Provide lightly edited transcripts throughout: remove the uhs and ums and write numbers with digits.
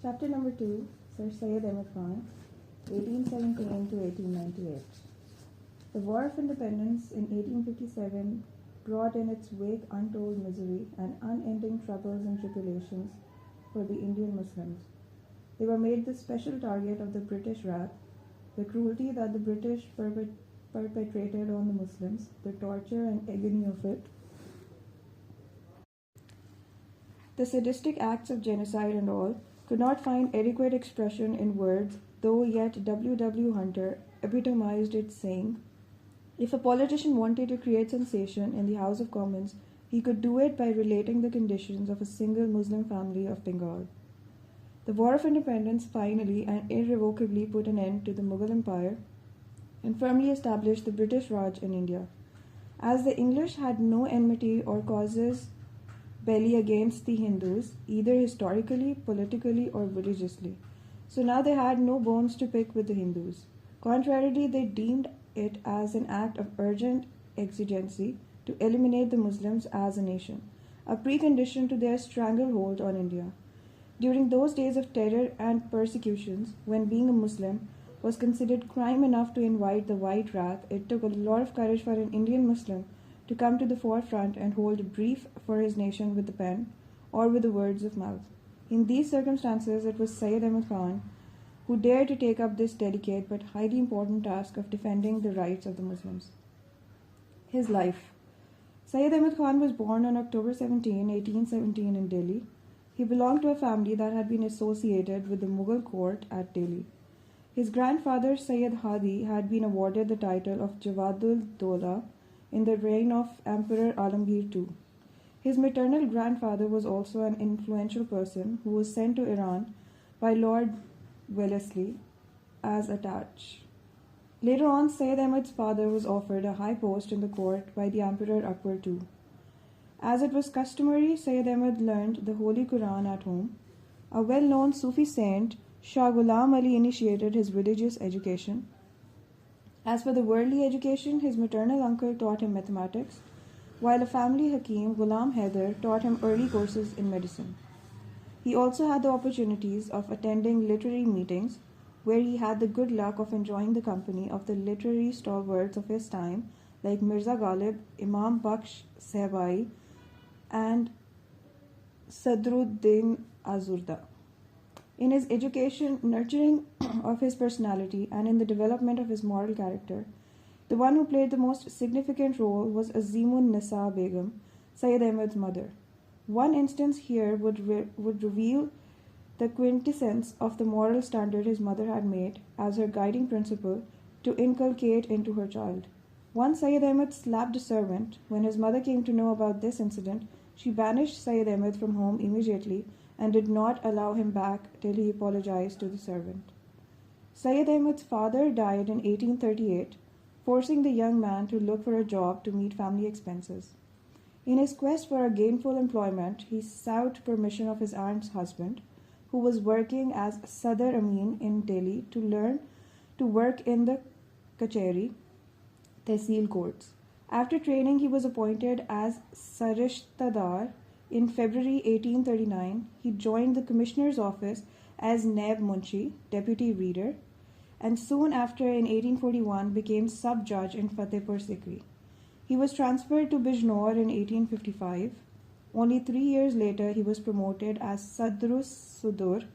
Chapter number 2, Sir Syed Ahmad Khan, 1817 to 1898. The War of Independence in 1857 brought in its wake untold misery and unending troubles and tribulations for the Indian Muslims. They were made the special target of the British wrath. The cruelty that the British perpetrated on the Muslims, the torture and agony of it, the sadistic acts of genocide and all, could not find adequate expression in words, though yet W. W. Hunter epitomized it, saying, if a politician wanted to create sensation in the House of Commons, he could do it by relating the conditions of a single Muslim family of Bengal. The War of Independence finally and irrevocably put an end to the Mughal Empire and firmly established the British Raj in India. As the English had no enmity or casus belli against the Hindus, either historically, politically, or religiously. So now they had no bones to pick with the Hindus. Contrarily, they deemed it as an act of urgent exigency to eliminate the Muslims as a nation, a precondition to their stranglehold on India. During those days of terror and persecutions, when being a Muslim was considered crime enough to invite the white wrath, it took a lot of courage for an Indian Muslim to come to the forefront and hold a brief for his nation with the pen or with the words of mouth. In these circumstances, it was Syed Ahmad Khan who dared to take up this delicate but highly important task of defending the rights of the Muslims. His life. Syed Ahmad Khan was born on October 17, 1817 in Delhi. He belonged to a family that had been associated with the Mughal court at Delhi. His grandfather Sayyid Hadi had been awarded the title of Jawadul Dola in the reign of Emperor Alamgir II. His maternal grandfather was also an influential person who was sent to Iran by Lord Wellesley as a Taj. Later on, Syed Ahmad's father was offered a high post in the court by the Emperor Akbar II. As it was customary, Syed Ahmad learned the Holy Quran at home. A well-known Sufi saint, Shah Ghulam Ali, initiated his religious education. As for the worldly education, his maternal uncle taught him mathematics, while a family Hakim, Ghulam Haider, taught him early courses in medicine. He also had the opportunities of attending literary meetings, where he had the good luck of enjoying the company of the literary stalwarts of his time like Mirza Ghalib, Imam Baksh Sahbai, and Sadruddin Azurda. In his education, nurturing of his personality, and in the development of his moral character, the one who played the most significant role was Azimun Nisa Begum, Syed Ahmad's mother. One instance here would reveal the quintessence of the moral standard his mother had made as her guiding principle to inculcate into her child. Once Syed Ahmad slapped a servant. When his mother came to know about this incident, she banished Syed Ahmad from home immediately and did not allow him back till he apologized to the servant. Syed Ahmad's father died in 1838, forcing the young man to look for a job to meet family expenses. In his quest for a gainful employment, he sought permission of his aunt's husband, who was working as Sadr Amin in Delhi, to learn to work in the Kacheri, Tehsil courts. After training, he was appointed as Sarishtadar. In February 1839, he joined the commissioner's office as Naib Munshi, deputy reader, and soon after in 1841 became sub-judge in Fatehpur Sikri. He was transferred to Bijnor in 1855. Only 3 years later, he was promoted as Sadrus Sudur.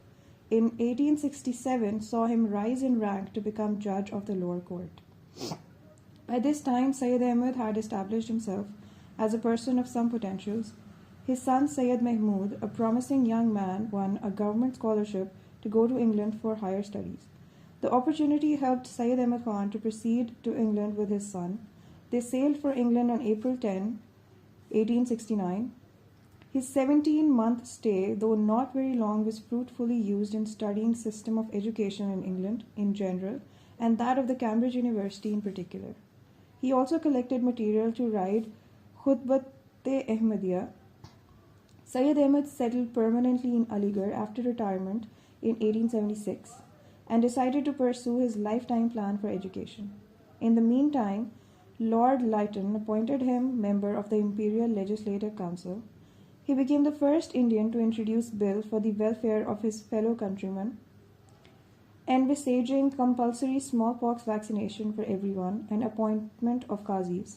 In 1867, saw him rise in rank to become judge of the lower court. By this time, Syed Ahmad had established himself as a person of some potentials. His son Syed Mahmud, a promising young man, won a government scholarship to go to England for higher studies. The opportunity helped Syed Ahmad Khan to proceed to England with his son. They sailed for England on April 10, 1869. His 17-month stay, though not very long, was fruitfully used in studying system of education in England in general and that of the Cambridge University in particular. He also collected material to write Khutbat-e-Ahmadiyya. Syed Ahmad settled permanently in Aligarh after retirement in 1876 and decided to pursue his lifetime plan for education. In the meantime, Lord Lytton appointed him member of the Imperial Legislative Council. He became the first Indian to introduce bill for the welfare of his fellow countrymen, envisaging compulsory smallpox vaccination for everyone and appointment of qazis.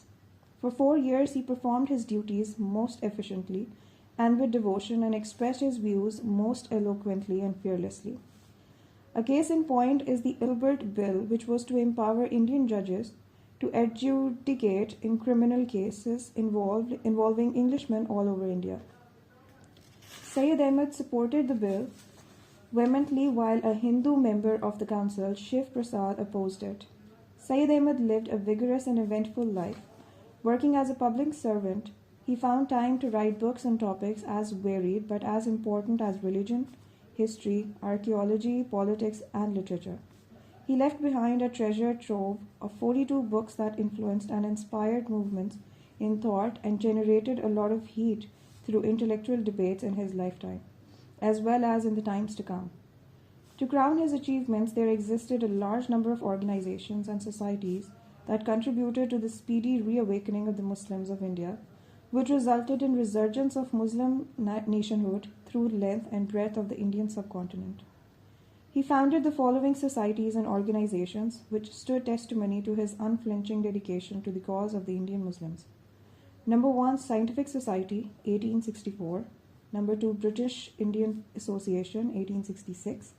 For 4 years he performed his duties most efficiently and with devotion and expressed his views most eloquently and fearlessly. A case in point is the Ilbert Bill, which was to empower Indian judges to adjudicate in criminal cases involving Englishmen all over India. Syed Ahmad supported the bill vehemently while a Hindu member of the council, Shiv Prasad, opposed it. Syed Ahmad lived a vigorous and eventful life. Working as a public servant, he found time to write books on topics as varied but as important as religion, history, archaeology, politics, and literature. He left behind a treasure trove of 42 books that influenced and inspired movements in thought and generated a lot of heat through intellectual debates in his lifetime, as well as in the times to come. To crown his achievements, there existed a large number of organizations and societies that contributed to the speedy reawakening of the Muslims of India, which resulted in resurgence of Muslim nationhood through length and breadth of the Indian subcontinent. He founded the following societies and organizations which stood testimony to his unflinching dedication to the cause of the Indian Muslims. Number 1, Scientific Society, 1864. Number 2, British Indian Association, 1866.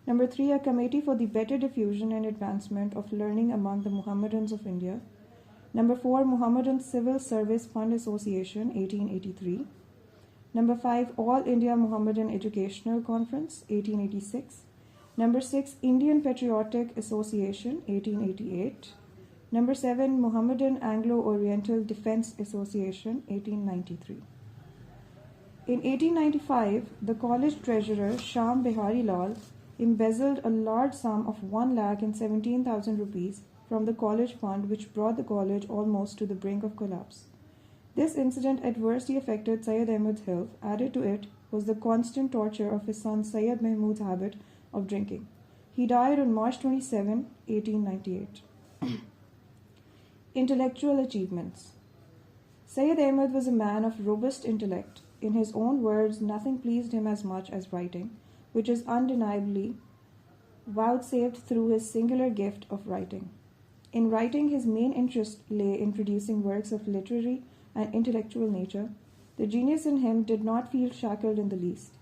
Number 3, a Committee for the Better Diffusion and Advancement of Learning among the Mohammedans of India. Number 4, Mohammedan Civil Service Fund Association, 1883. Number 5, All India Mohammedan Educational Conference, 1886. Number 6, Indian Patriotic Association, 1888. Number 7, Mohammedan Anglo-Oriental Defense Association, 1893. In 1895, the college treasurer, Sham Bihari Lal, embezzled a large sum of 1,17,000 rupees from the college fund, which brought the college almost to the brink of collapse. This incident adversely affected Syed Ahmad's health. Added to it was the constant torture of his son Syed Mahmud's habit of drinking. He died on March 27, 1898. Intellectual achievements. Syed Ahmad was a man of robust intellect. In his own words, nothing pleased him as much as writing, which is undeniably vouchsafed through his singular gift of writing. In writing, his main interest lay in producing works of literary and intellectual nature. The genius in him did not feel shackled in the least.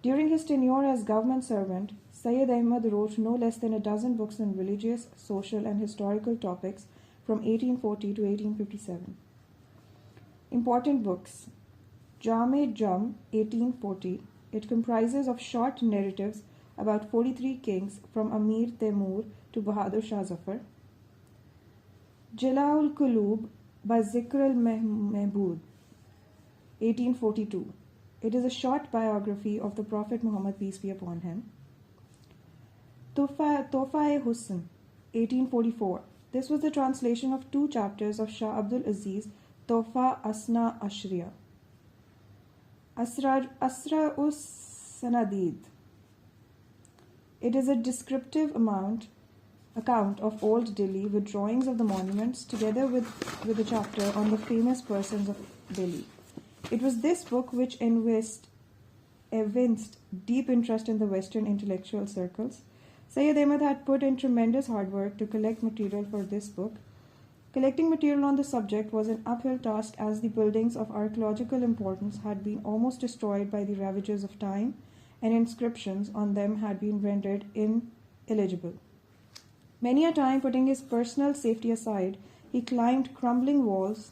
During his tenure as government servant, Syed Ahmad wrote no less than a dozen books on religious, social, and historical topics from 1840 to 1857. Important books. Jam-e-Jam, 1840. It comprises of short narratives about 43 kings from Amir Taimur to Bahadur Shah Zafar. Jala'ul Qulub by Zikr al-Mahbub, 1842. It is a short biography of the Prophet Muhammad, peace be upon him. Tofa-e-Husn, 1844. This was the translation of 2 chapters of Shah Abdul Aziz Tofa Asna Ashriya. Asra-us Sanadid. It is a descriptive account of Old Delhi with drawings of the monuments together with a chapter on the famous persons of Delhi. It was this book which evinced deep interest in the Western intellectual circles. Syed Ahmad had put in tremendous hard work to collect material for this book. Collecting material on the subject was an uphill task, as the buildings of archaeological importance had been almost destroyed by the ravages of time, and inscriptions on them had been rendered illegible. Many a time, putting his personal safety aside, he climbed crumbling walls,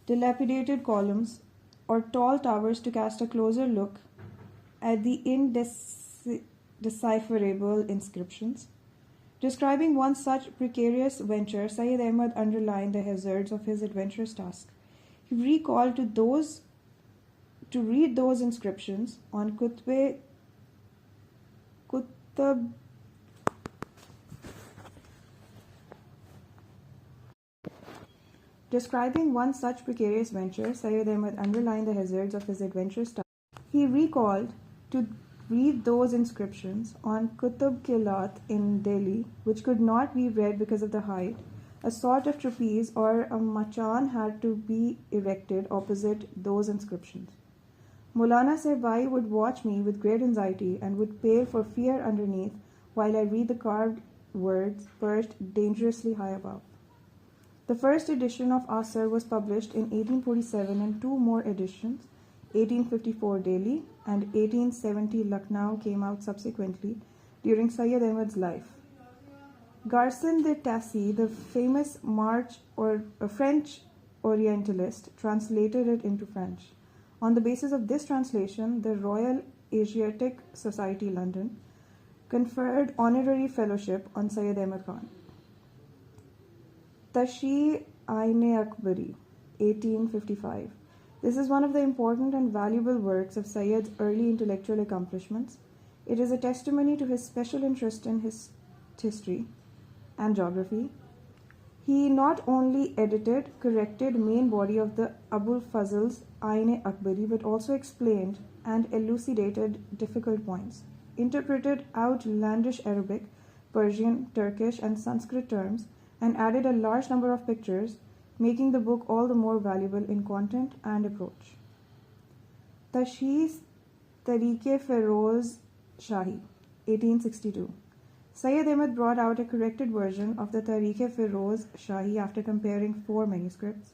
dilapidated columns, or tall towers to cast a closer look at the indecipherable inscriptions. Describing one such precarious venture, Syed Ahmad underlined the hazards of his adventurous task. He recalled to read those inscriptions on Kutab. Describing one such precarious venture, Syed Ahmad underlined the hazards of his adventurous task. He recalled to read those inscriptions on Qutb Kilat in Delhi, which could not be read because of the height. A sort of trapeze or a machan had to be erected opposite those inscriptions. Maulana Sahib would watch me with great anxiety and would pale for fear underneath while I read the carved words perched dangerously high above. The first edition of Asr was published in 1847 and two more editions, 1854 Delhi and 1870 Lucknow, came out subsequently during Syed Ahmad's life. Garcin de Tassy, the famous French Orientalist, translated it into French. On the basis of this translation, the Royal Asiatic Society, London, conferred honorary fellowship on Syed Ahmad Khan. Tashi-Ain-e-Akbari, 1855. This is one of the important and valuable works of Syed's early intellectual accomplishments. It is a testimony to his special interest in his history and geography. He not only edited, corrected main body of the Abul Fazl's Ain-e-Akbari, but also explained and elucidated difficult points, interpreted outlandish Arabic, Persian, Turkish, and Sanskrit terms, and added a large number of pictures, making the book all the more valuable in content and approach. Tashhis Tariq-e-Feroz Shahi, 1862. Syed Ahmad brought out a corrected version of the Tariq-e-Feroz Shahi after comparing four manuscripts.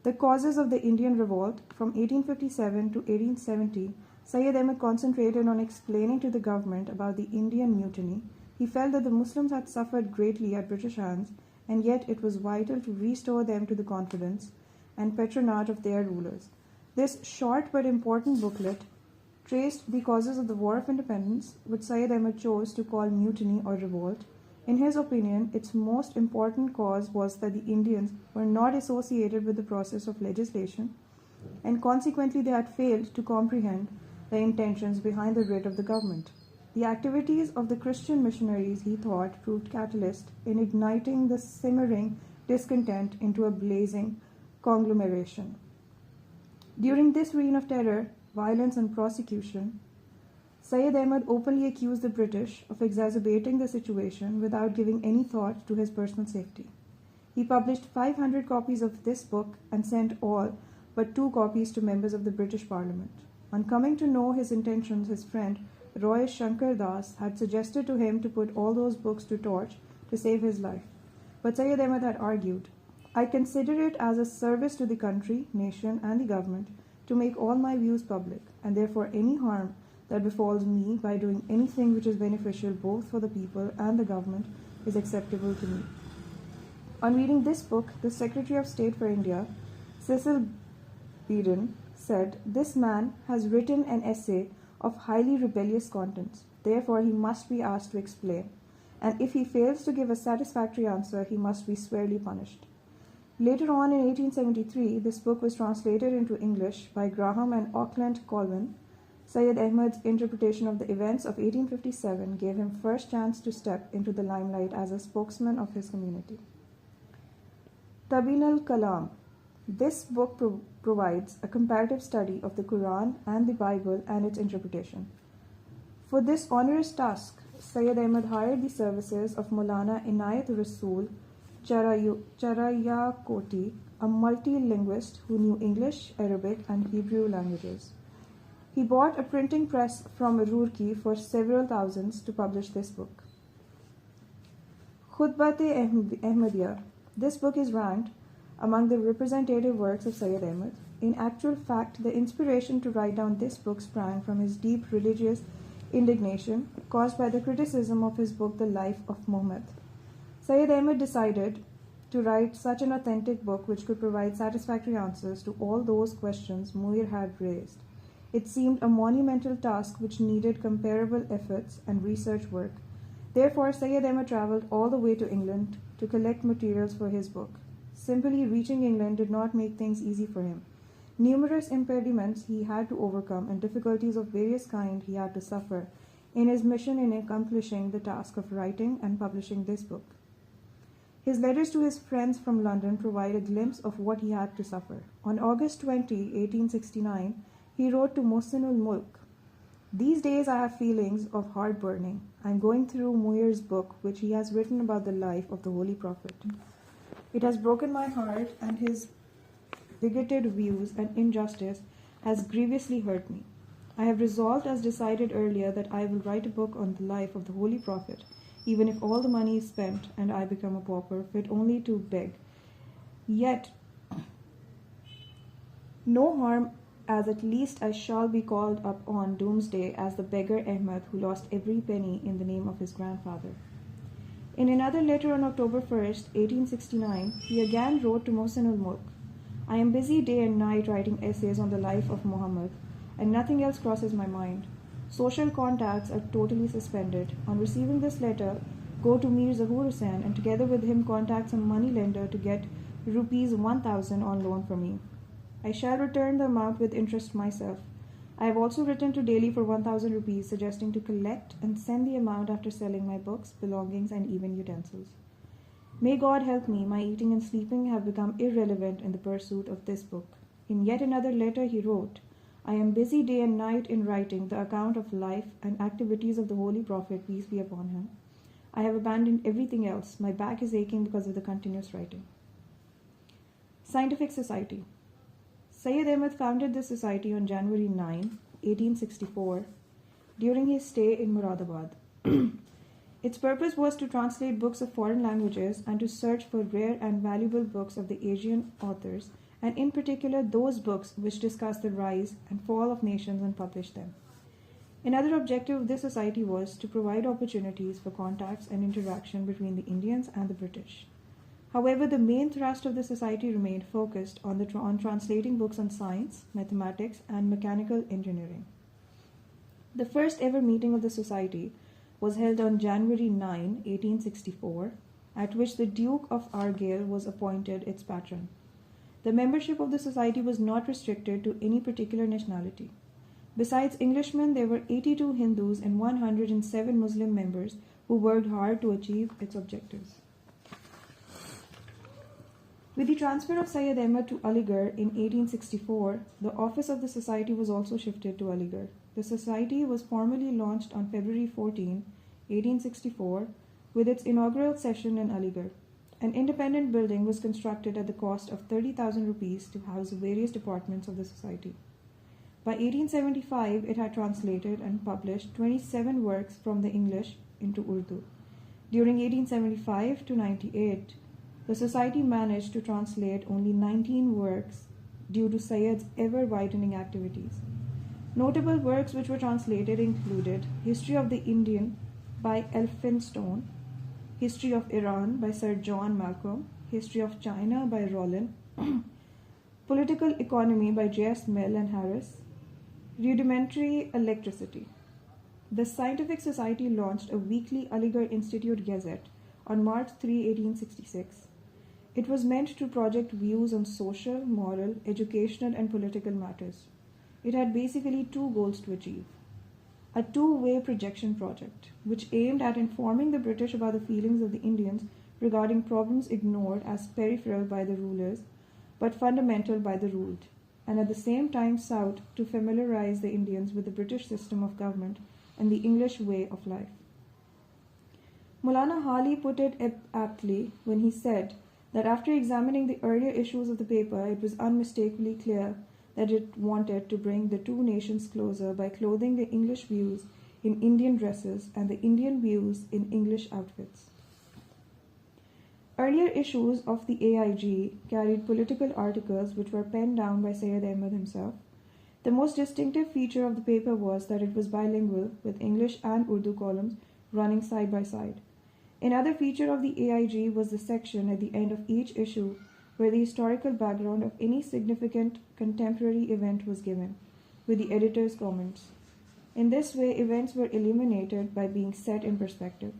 The causes of the Indian revolt from 1857 to 1870, Syed Ahmad concentrated on explaining to the government about the Indian mutiny. He felt that the Muslims had suffered greatly at British hands, and yet it was vital to restore them to the confidence and patronage of their rulers. This short but important booklet traced the causes of the War of Independence, which Syed Ahmad chose to call mutiny or revolt. In his opinion, its most important cause was that the Indians were not associated with the process of legislation, and consequently they had failed to comprehend the intentions behind the writ of the government. The activities of the Christian missionaries, he thought, proved catalyst in igniting the simmering discontent into a blazing conglomeration. During this reign of terror, violence, and prosecution, Syed Ahmad openly accused the British of exacerbating the situation without giving any thought to his personal safety. He published 500 copies of this book and sent all but 2 copies to members of the British Parliament. On coming to know his intentions, his friend Roy Shankar Das had suggested to him to put all those books to torch to save his life. But Syed Ahmad had argued, "I consider it as a service to the country, nation, and the government to make all my views public, and therefore any harm that befalls me by doing anything which is beneficial both for the people and the government is acceptable to me." On reading this book, the Secretary of State for India, Cecil Beedon, said, "This man has written an essay of highly rebellious contents. Therefore, he must be asked to explain, and if he fails to give a satisfactory answer, he must be severely punished." Later on in 1873, this book was translated into English by Graham and Auckland Colvin. Syed Ahmad's interpretation of the events of 1857 gave him first chance to step into the limelight as a spokesman of his community. Tabin al-Kalam. This book provides a comparative study of the Quran and the Bible and its interpretation. For this onerous task, Syed Ahmad hired the services of Maulana Inayat Rasool Charayakoti, a multi-linguist who knew English, Arabic, and Hebrew languages. He bought a printing press from Roorkee for several thousands to publish this book. Khutbat-e-Ahmadiyya. This book is ranked among the representative works of Syed Ahmad. In actual fact, the inspiration to write down this book sprang from his deep religious indignation caused by the criticism of his book, The Life of Muhammad. Syed Ahmad decided to write such an authentic book which could provide satisfactory answers to all those questions Muir had raised. It seemed a monumental task which needed comparable efforts and research work. Therefore, Syed Ahmad travelled all the way to England to collect materials for his book. Simply reaching England did not make things easy for him. Numerous impediments he had to overcome and difficulties of various kinds he had to suffer in his mission in accomplishing the task of writing and publishing this book. His letters to his friends from London provide a glimpse of what he had to suffer. On August 20, 1869, he wrote to Mohsin-ul Mulk, "These days I have feelings of heart burning. I am going through Muir's book, which he has written about the life of the Holy Prophet. It has broken my heart, and his bigoted views and injustice has grievously hurt me. I have resolved, as decided earlier, that I will write a book on the life of the Holy Prophet, even if all the money is spent and I become a pauper, fit only to beg. Yet, no harm, as at least I shall be called up on doomsday as the beggar Ahmad who lost every penny in the name of his grandfather. In another letter on October 1st, 1869, he again wrote to Mohsen ul-Mulk, I am busy day and night writing essays on the life of Muhammad, and nothing else crosses my mind. Social contacts are totally suspended. On receiving this letter, go to Mir Zahur Hussain and together with him contact some money lender to get rupees 1,000 on loan for me. I shall return the amount with interest myself. I have also written to Delhi for 1,000 rupees, suggesting to collect and send the amount after selling my books, belongings, and even utensils. May God help me, my eating and sleeping have become irrelevant in the pursuit of this book. In yet another letter he wrote, I am busy day and night in writing the account of life and activities of the Holy Prophet, peace be upon him. I have abandoned everything else. My back is aching because of the continuous writing. Scientific Society. Syed Ahmad founded this society on January 9, 1864, during his stay in Muradabad. Its purpose was to translate books of foreign languages and to search for rare and valuable books of the Asian authors, and in particular those books which discuss the rise and fall of nations and publish them. Another objective of this society was to provide opportunities for contacts and interaction between the Indians and the British. However, the main thrust of the society remained focused on translating books on science, mathematics, and mechanical engineering. The first ever meeting of the society was held on January 9, 1864, at which the Duke of Argyll was appointed its patron. The membership of the society was not restricted to any particular nationality. Besides Englishmen, there were 82 Hindus and 107 Muslim members who worked hard to achieve its objectives. With the transfer of Syed Ahmad to Aligarh in 1864, the office of the society was also shifted to Aligarh. The society was formally launched on February 14, 1864, with its inaugural session in Aligarh. An independent building was constructed at the cost of 30,000 rupees to house various departments of the society. By 1875, it had translated and published 27 works from the English into Urdu. During 1875 to 98, the society managed to translate only 19 works due to Syed's ever-widening activities. Notable works which were translated included History of the Indian by Elphinstone, History of Iran by Sir John Malcolm, History of China by Rollin, Political Economy by J.S. Mill and Harris, Rudimentary Electricity. The Scientific Society launched a weekly Aligarh Institute Gazette on March 3, 1866. It was meant to project views on social, moral, educational, and political matters. It had basically two goals to achieve. A two-way projection project, which aimed at informing the British about the feelings of the Indians regarding problems ignored as peripheral by the rulers, but fundamental by the ruled, and at the same time sought to familiarize the Indians with the British system of government and the English way of life. Maulana Hali put it aptly when he said that after examining the earlier issues of the paper, it was unmistakably clear that it wanted to bring the two nations closer by clothing the English views in Indian dresses and the Indian views in English outfits. Earlier issues of the AIG carried political articles which were penned down by Syed Ahmad himself. The most distinctive feature of the paper was that it was bilingual, with English and Urdu columns running side by side. Another feature of the AIG was the section at the end of each issue where the historical background of any significant contemporary event was given, with the editor's comments. In this way, events were illuminated by being set in perspective,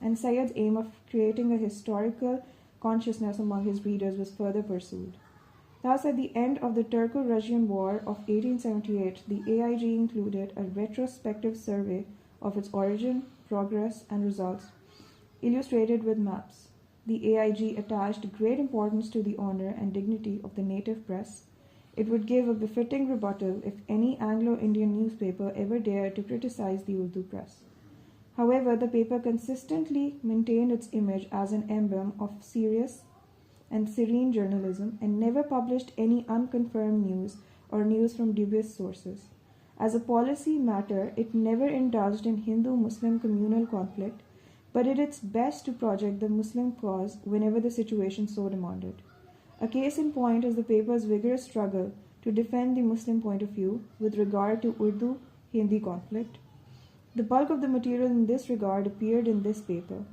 and Syed's aim of creating a historical consciousness among his readers was further pursued. Thus, at the end of the Turco-Russian War of 1878, the AIG included a retrospective survey of its origin, progress, and results, illustrated with maps. The AIG attached great importance to the honor and dignity of the native press. It would give a befitting rebuttal if any Anglo-Indian newspaper ever dared to criticize the Urdu press. However, the paper consistently maintained its image as an emblem of serious and serene journalism and never published any unconfirmed news or news from dubious sources. As a policy matter, it never indulged in Hindu-Muslim communal conflict, but did its best to project the Muslim cause whenever the situation so demanded. A case in point is the paper's vigorous struggle to defend the Muslim point of view with regard to Urdu-Hindi conflict. The bulk of the material in this regard appeared in this paper.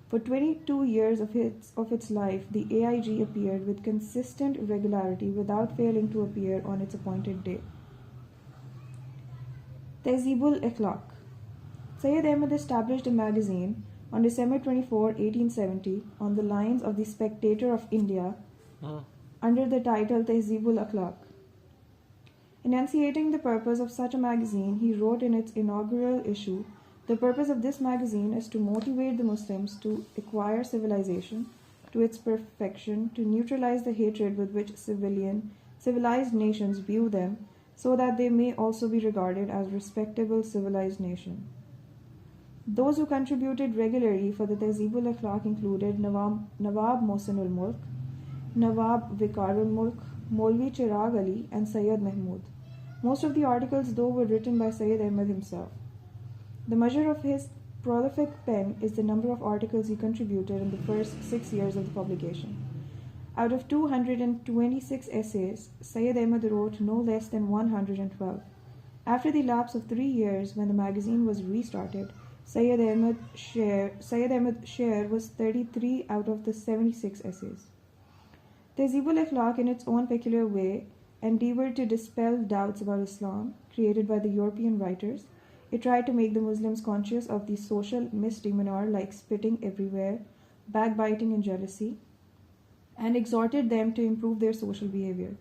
For 22 years of its life, the AIG appeared with consistent regularity without failing to appear on its appointed day. Tehzeeb-ul Akhlaq. Syed Ahmad established a magazine on December 24, 1870, on the lines of the Spectator of India, under the title Tehzeeb-ul Akhlaq. Enunciating the purpose of such a magazine, he wrote in its inaugural issue, "The purpose of this magazine is to motivate the Muslims to acquire civilization to its perfection, to neutralize the hatred with which civilized nations view them, so that they may also be regarded as respectable civilized nation." Those who contributed regularly for the Tehzeeb-ul Akhlaq included Nawab Mohsin-ul Mulk, Nawab Vikarul Mulk, Maulvi Chirag Ali, and Sayyid Mahmud. Most of the articles, though, were written by Syed Ahmad himself. The measure of his prolific pen is the number of articles he contributed in the first 6 years of the publication. Out of 226 essays, Syed Ahmad wrote no less than 112. After the lapse of 3 years, when the magazine was restarted, Syed Ahmad's share was 33 out of the 76 essays. Tehzeeb-ul Akhlaq, in its own peculiar way, endeavored to dispel doubts about Islam created by the European writers. It tried to make the Muslims conscious of the social misdemeanor like spitting everywhere, backbiting, and jealousy, and exhorted them to improve their social behavior.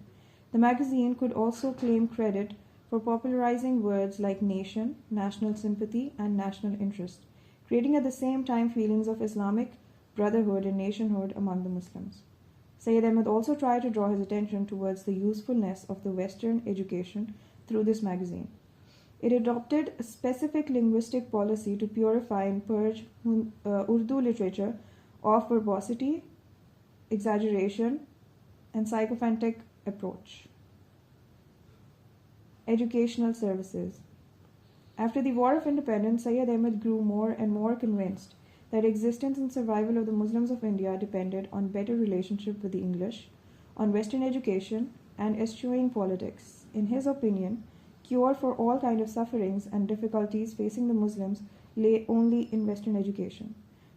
The magazine could also claim credit for popularizing words like nation, national sympathy, and national interest, creating at the same time feelings of Islamic brotherhood and nationhood among the Muslims. Syed Ahmad also tried to draw his attention towards the usefulness of the Western education through this magazine. It adopted a specific linguistic policy to purify and purge Urdu literature of verbosity, exaggeration, and sycophantic approach. Educational services. After the War of Independence, Syed Ahmad grew more and more convinced that existence and survival of the Muslims of India depended on better relationship with the English, on Western education, and eschewing politics. In his opinion, cure for all kinds of sufferings and difficulties facing the Muslims lay only in Western education.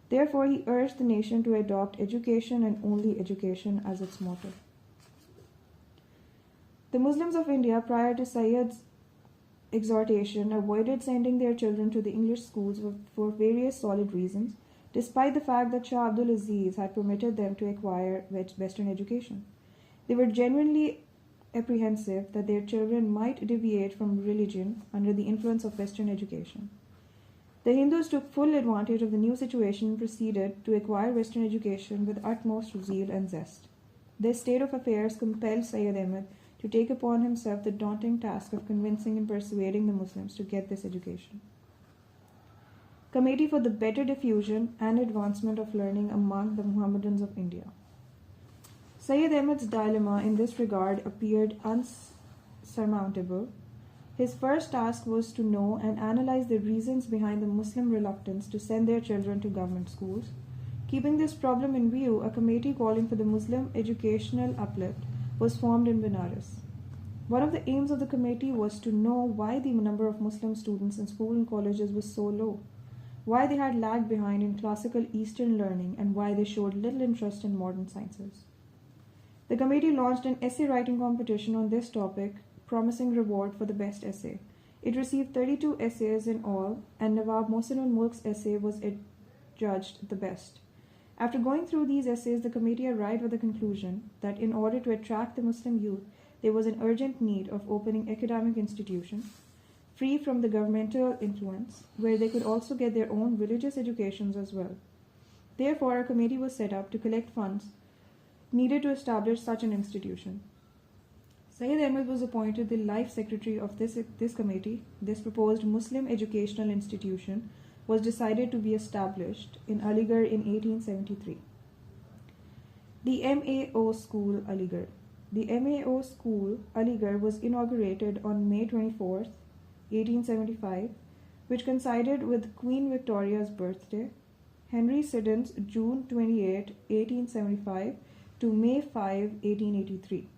Therefore, he urged the nation to adopt education and only education as its motto. The Muslims of India, prior to Syed's exhortation, avoided sending their children to the English schools for various solid reasons, despite the fact that Shah Abdul Aziz had permitted them to acquire Western education. They were genuinely apprehensive that their children might deviate from religion under the influence of Western education. The Hindus took full advantage of the new situation and proceeded to acquire Western education with utmost zeal and zest. This state of affairs compelled Syed Ahmad to take upon himself the daunting task of convincing and persuading the Muslims to get this education. Committee for the Better Diffusion and Advancement of Learning among the Mohammedans of India. Syed Ahmad's dilemma in this regard appeared unsurmountable. His first task was to know and analyze the reasons behind the Muslim reluctance to send their children to government schools. Keeping this problem in view, a committee calling for the Muslim educational uplift was formed in Benares. One of the aims of the committee was to know why the number of Muslim students in school and colleges was so low, why they had lagged behind in classical Eastern learning, and why they showed little interest in modern sciences. The committee launched an essay writing competition on this topic, promising reward for the best essay. It received 32 essays in all, and Nawab Mohsin-ul Mulk's essay was judged the best. After going through these essays, the committee arrived at the conclusion that in order to attract the Muslim youth, there was an urgent need of opening academic institutions, free from the governmental influence, where they could also get their own religious educations as well. Therefore, a committee was set up to collect funds needed to establish such an institution. Syed Ahmad was appointed the life secretary of this committee. This proposed Muslim educational institution was decided to be established in Aligarh in 1873. The MAO School, Aligarh. The MAO School, Aligarh, was inaugurated on May 24th, 1875, which coincided with Queen Victoria's birthday. Henry Siddons, June 28, 1875 to May 5, 1883.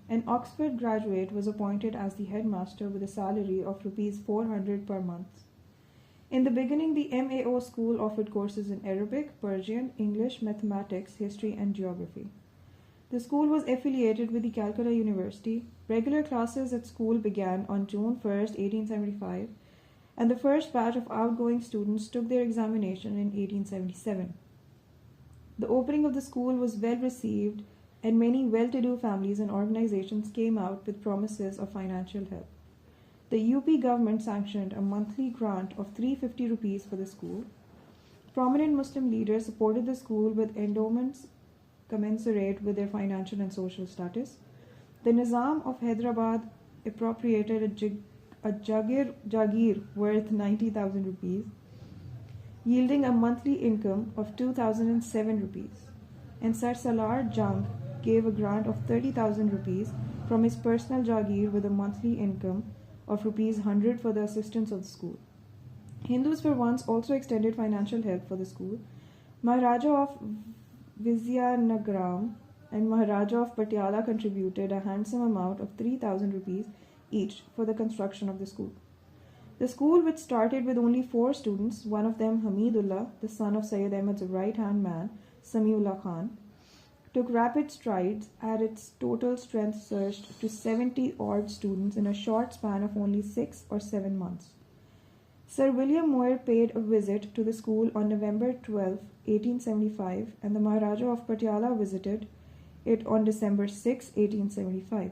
An Oxford graduate was appointed as the headmaster with a salary of Rs 400 per month. In the beginning, the MAO school offered courses in Arabic, Persian, English, mathematics, history, and geography. The school was affiliated with the Calcutta University. Regular classes at school began on June 1st, 1875, and the first batch of outgoing students took their examination in 1877. The opening of the school was well received, and many well-to-do families and organizations came out with promises of financial help. The UP government sanctioned a monthly grant of 350 rupees for the school. Prominent Muslim leaders supported the school with endowments commensurate with their financial and social status. The Nizam of Hyderabad appropriated a jagir worth 90,000 rupees, yielding a monthly income of 2,007 rupees. And Sir Salar Jung gave a grant of 30,000 rupees from his personal jagir with a monthly income of rupees 100 for the assistance of the school. Hindus for once also extended financial help for the school. Maharaja of Vizianagaram and Maharaja of Patiala contributed a handsome amount of 3,000 rupees each for the construction of the school. The school, which started with only 4 students, one of them Hamidullah, the son of Syed Ahmad's right-hand man, Samiullah Khan, took rapid strides as its total strength surged to 70-odd students in a short span of only 6 or 7 months. Sir William Moore paid a visit to the school on November 12, 1875, and the Maharaja of Patiala visited it on December 6, 1875.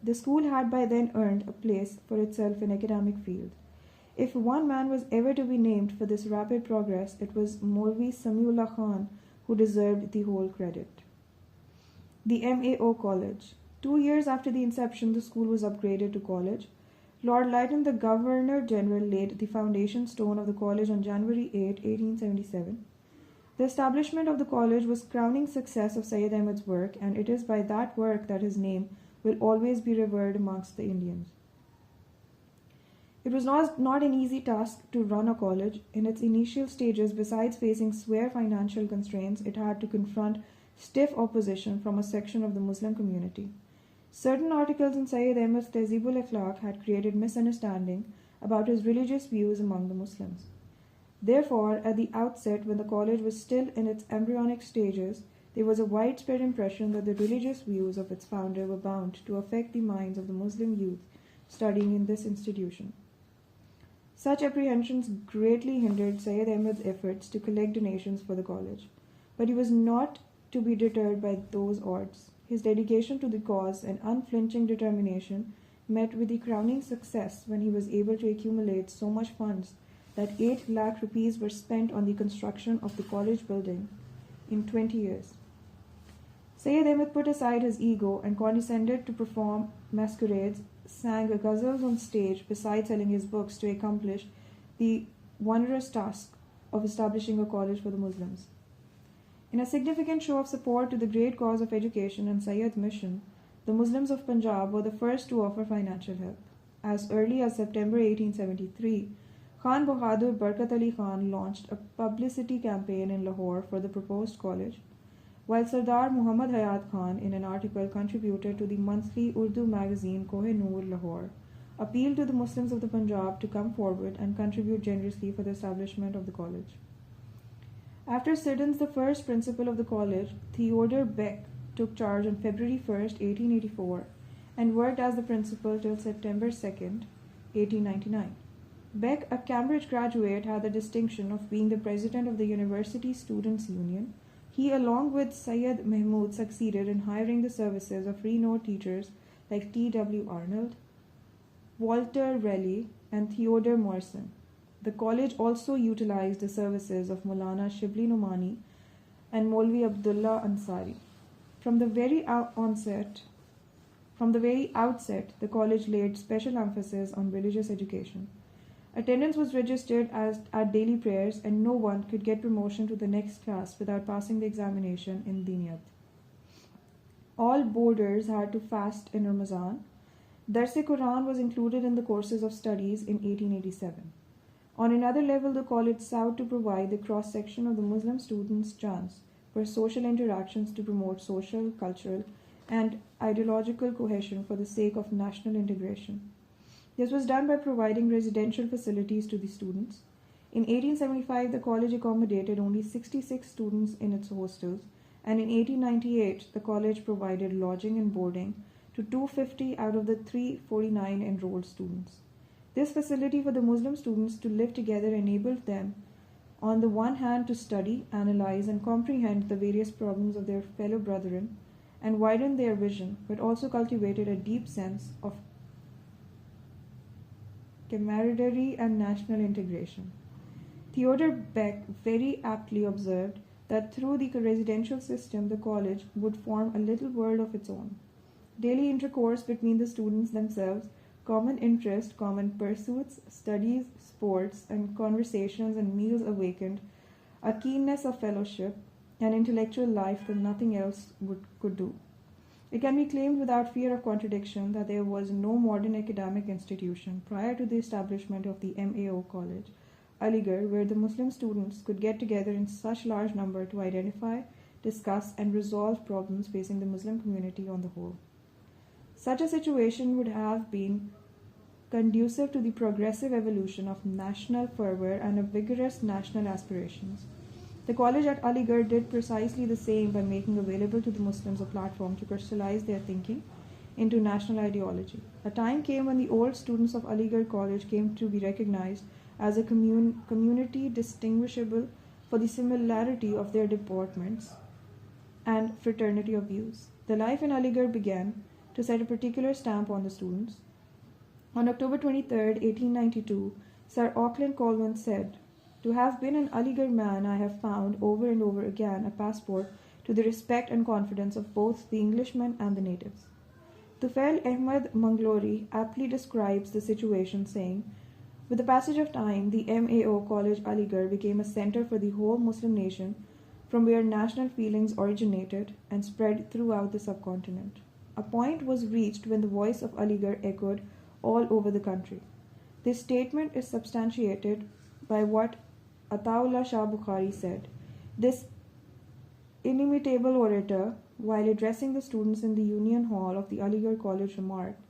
The school had by then earned a place for itself in academic field. If one man was ever to be named for this rapid progress, it was Maulvi Samiullah Khan, who deserved the whole credit. The MAO College. 2 years after the inception, the school was upgraded to college. Lord Lytton, the Governor-General, laid the foundation stone of the college on January 8, 1877. The establishment of the college was crowning success of Syed Ahmad's work, and it is by that work that his name will always be revered amongst the Indians. It was not an easy task to run a college. In its initial stages, besides facing severe financial constraints, it had to confront stiff opposition from a section of the Muslim community. Certain articles in Syed Ahmad's Tehzeeb-ul Akhlaq had created misunderstanding about his religious views among the Muslims. Therefore, at the outset, when the college was still in its embryonic stages, there was a widespread impression that the religious views of its founder were bound to affect the minds of the Muslim youth studying in this institution. Such apprehensions greatly hindered Syed Ahmad's efforts to collect donations for the college, but he was not to be deterred by those odds. His dedication to the cause and unflinching determination met with the crowning success when he was able to accumulate so much funds that 8 lakh rupees were spent on the construction of the college building in 20 years. Syed Ahmad put aside his ego and condescended to perform masquerades, sang ghazals on stage besides selling his books to accomplish the wondrous task of establishing a college for the Muslims. In a significant show of support to the great cause of education and Sayyid's mission, the Muslims of Punjab were the first to offer financial help. As early as September 1873, Khan Bahadur Barkat Ali Khan launched a publicity campaign in Lahore for the proposed college, while Sardar Muhammad Hayat Khan, in an article contributed to the monthly Urdu magazine Koh-e-Noor, Lahore, appealed to the Muslims of the Punjab to come forward and contribute generously for the establishment of the college. After Siddons, the first principal of the college, Theodore Beck, took charge on February 1, 1884, and worked as the principal till September 2, 1899. Beck, a Cambridge graduate, had the distinction of being the president of the University Students' Union. He, along with Syed Mahmud, succeeded in hiring the services of renowned teachers like T.W. Arnold, Walter Raleigh, and Theodore Morrison. The college also utilized the services of Maulana Shibli Numani and Maulvi Abdullah Ansari. From the very outset, the college laid special emphasis on religious education. Attendance was registered at daily prayers, and no one could get promotion to the next class without passing the examination in Diniyat. All boarders had to fast in Ramadan. Dars-e-Quran was included in the courses of studies in 1887. On another level, the college sought to provide the cross-section of the Muslim students' chance for social interactions to promote social, cultural, and ideological cohesion for the sake of national integration. This was done by providing residential facilities to the students. In 1875, the college accommodated only 66 students in its hostels, and in 1898, the college provided lodging and boarding to 250 out of the 349 enrolled students. This facility for the Muslim students to live together enabled them, on the one hand, to study, analyze, and comprehend the various problems of their fellow brethren and widen their vision, but also cultivated a deep sense of camaraderie and national integration. Theodor Beck very aptly observed that through the residential system, the college would form a little world of its own. Daily intercourse between the students themselves, common interest, common pursuits, studies, sports, and conversations and meals awakened a keenness of fellowship and intellectual life that nothing else could do. It can be claimed without fear of contradiction that there was no modern academic institution prior to the establishment of the MAO College, Aligarh, where the Muslim students could get together in such large number to identify, discuss, and resolve problems facing the Muslim community on the whole. Such a situation would have been conducive to the progressive evolution of national fervor and of vigorous national aspirations. The college at Aligarh did precisely the same by making available to the Muslims a platform to crystallize their thinking into national ideology. A time came when the old students of Aligarh College came to be recognized as a community distinguishable for the similarity of their deportments and fraternity of views. The life in Aligarh began to set a particular stamp on the students. On October 23, 1892, Sir Auckland Colwyn said, "To have been an Aligarh man, I have found over and over again a passport to the respect and confidence of both the Englishmen and the natives." Sir Ahmad Manglori aptly describes the situation, saying, "With the passage of time, the MAO College Aligarh became a center for the whole Muslim nation, from where national feelings originated and spread throughout the subcontinent. A point was reached when the voice of Aligarh echoed all over the country. This statement is substantiated by what Ataullah Shah Bukhari said. This inimitable orator, while addressing the students in the Union Hall of the Aligarh College, remarked,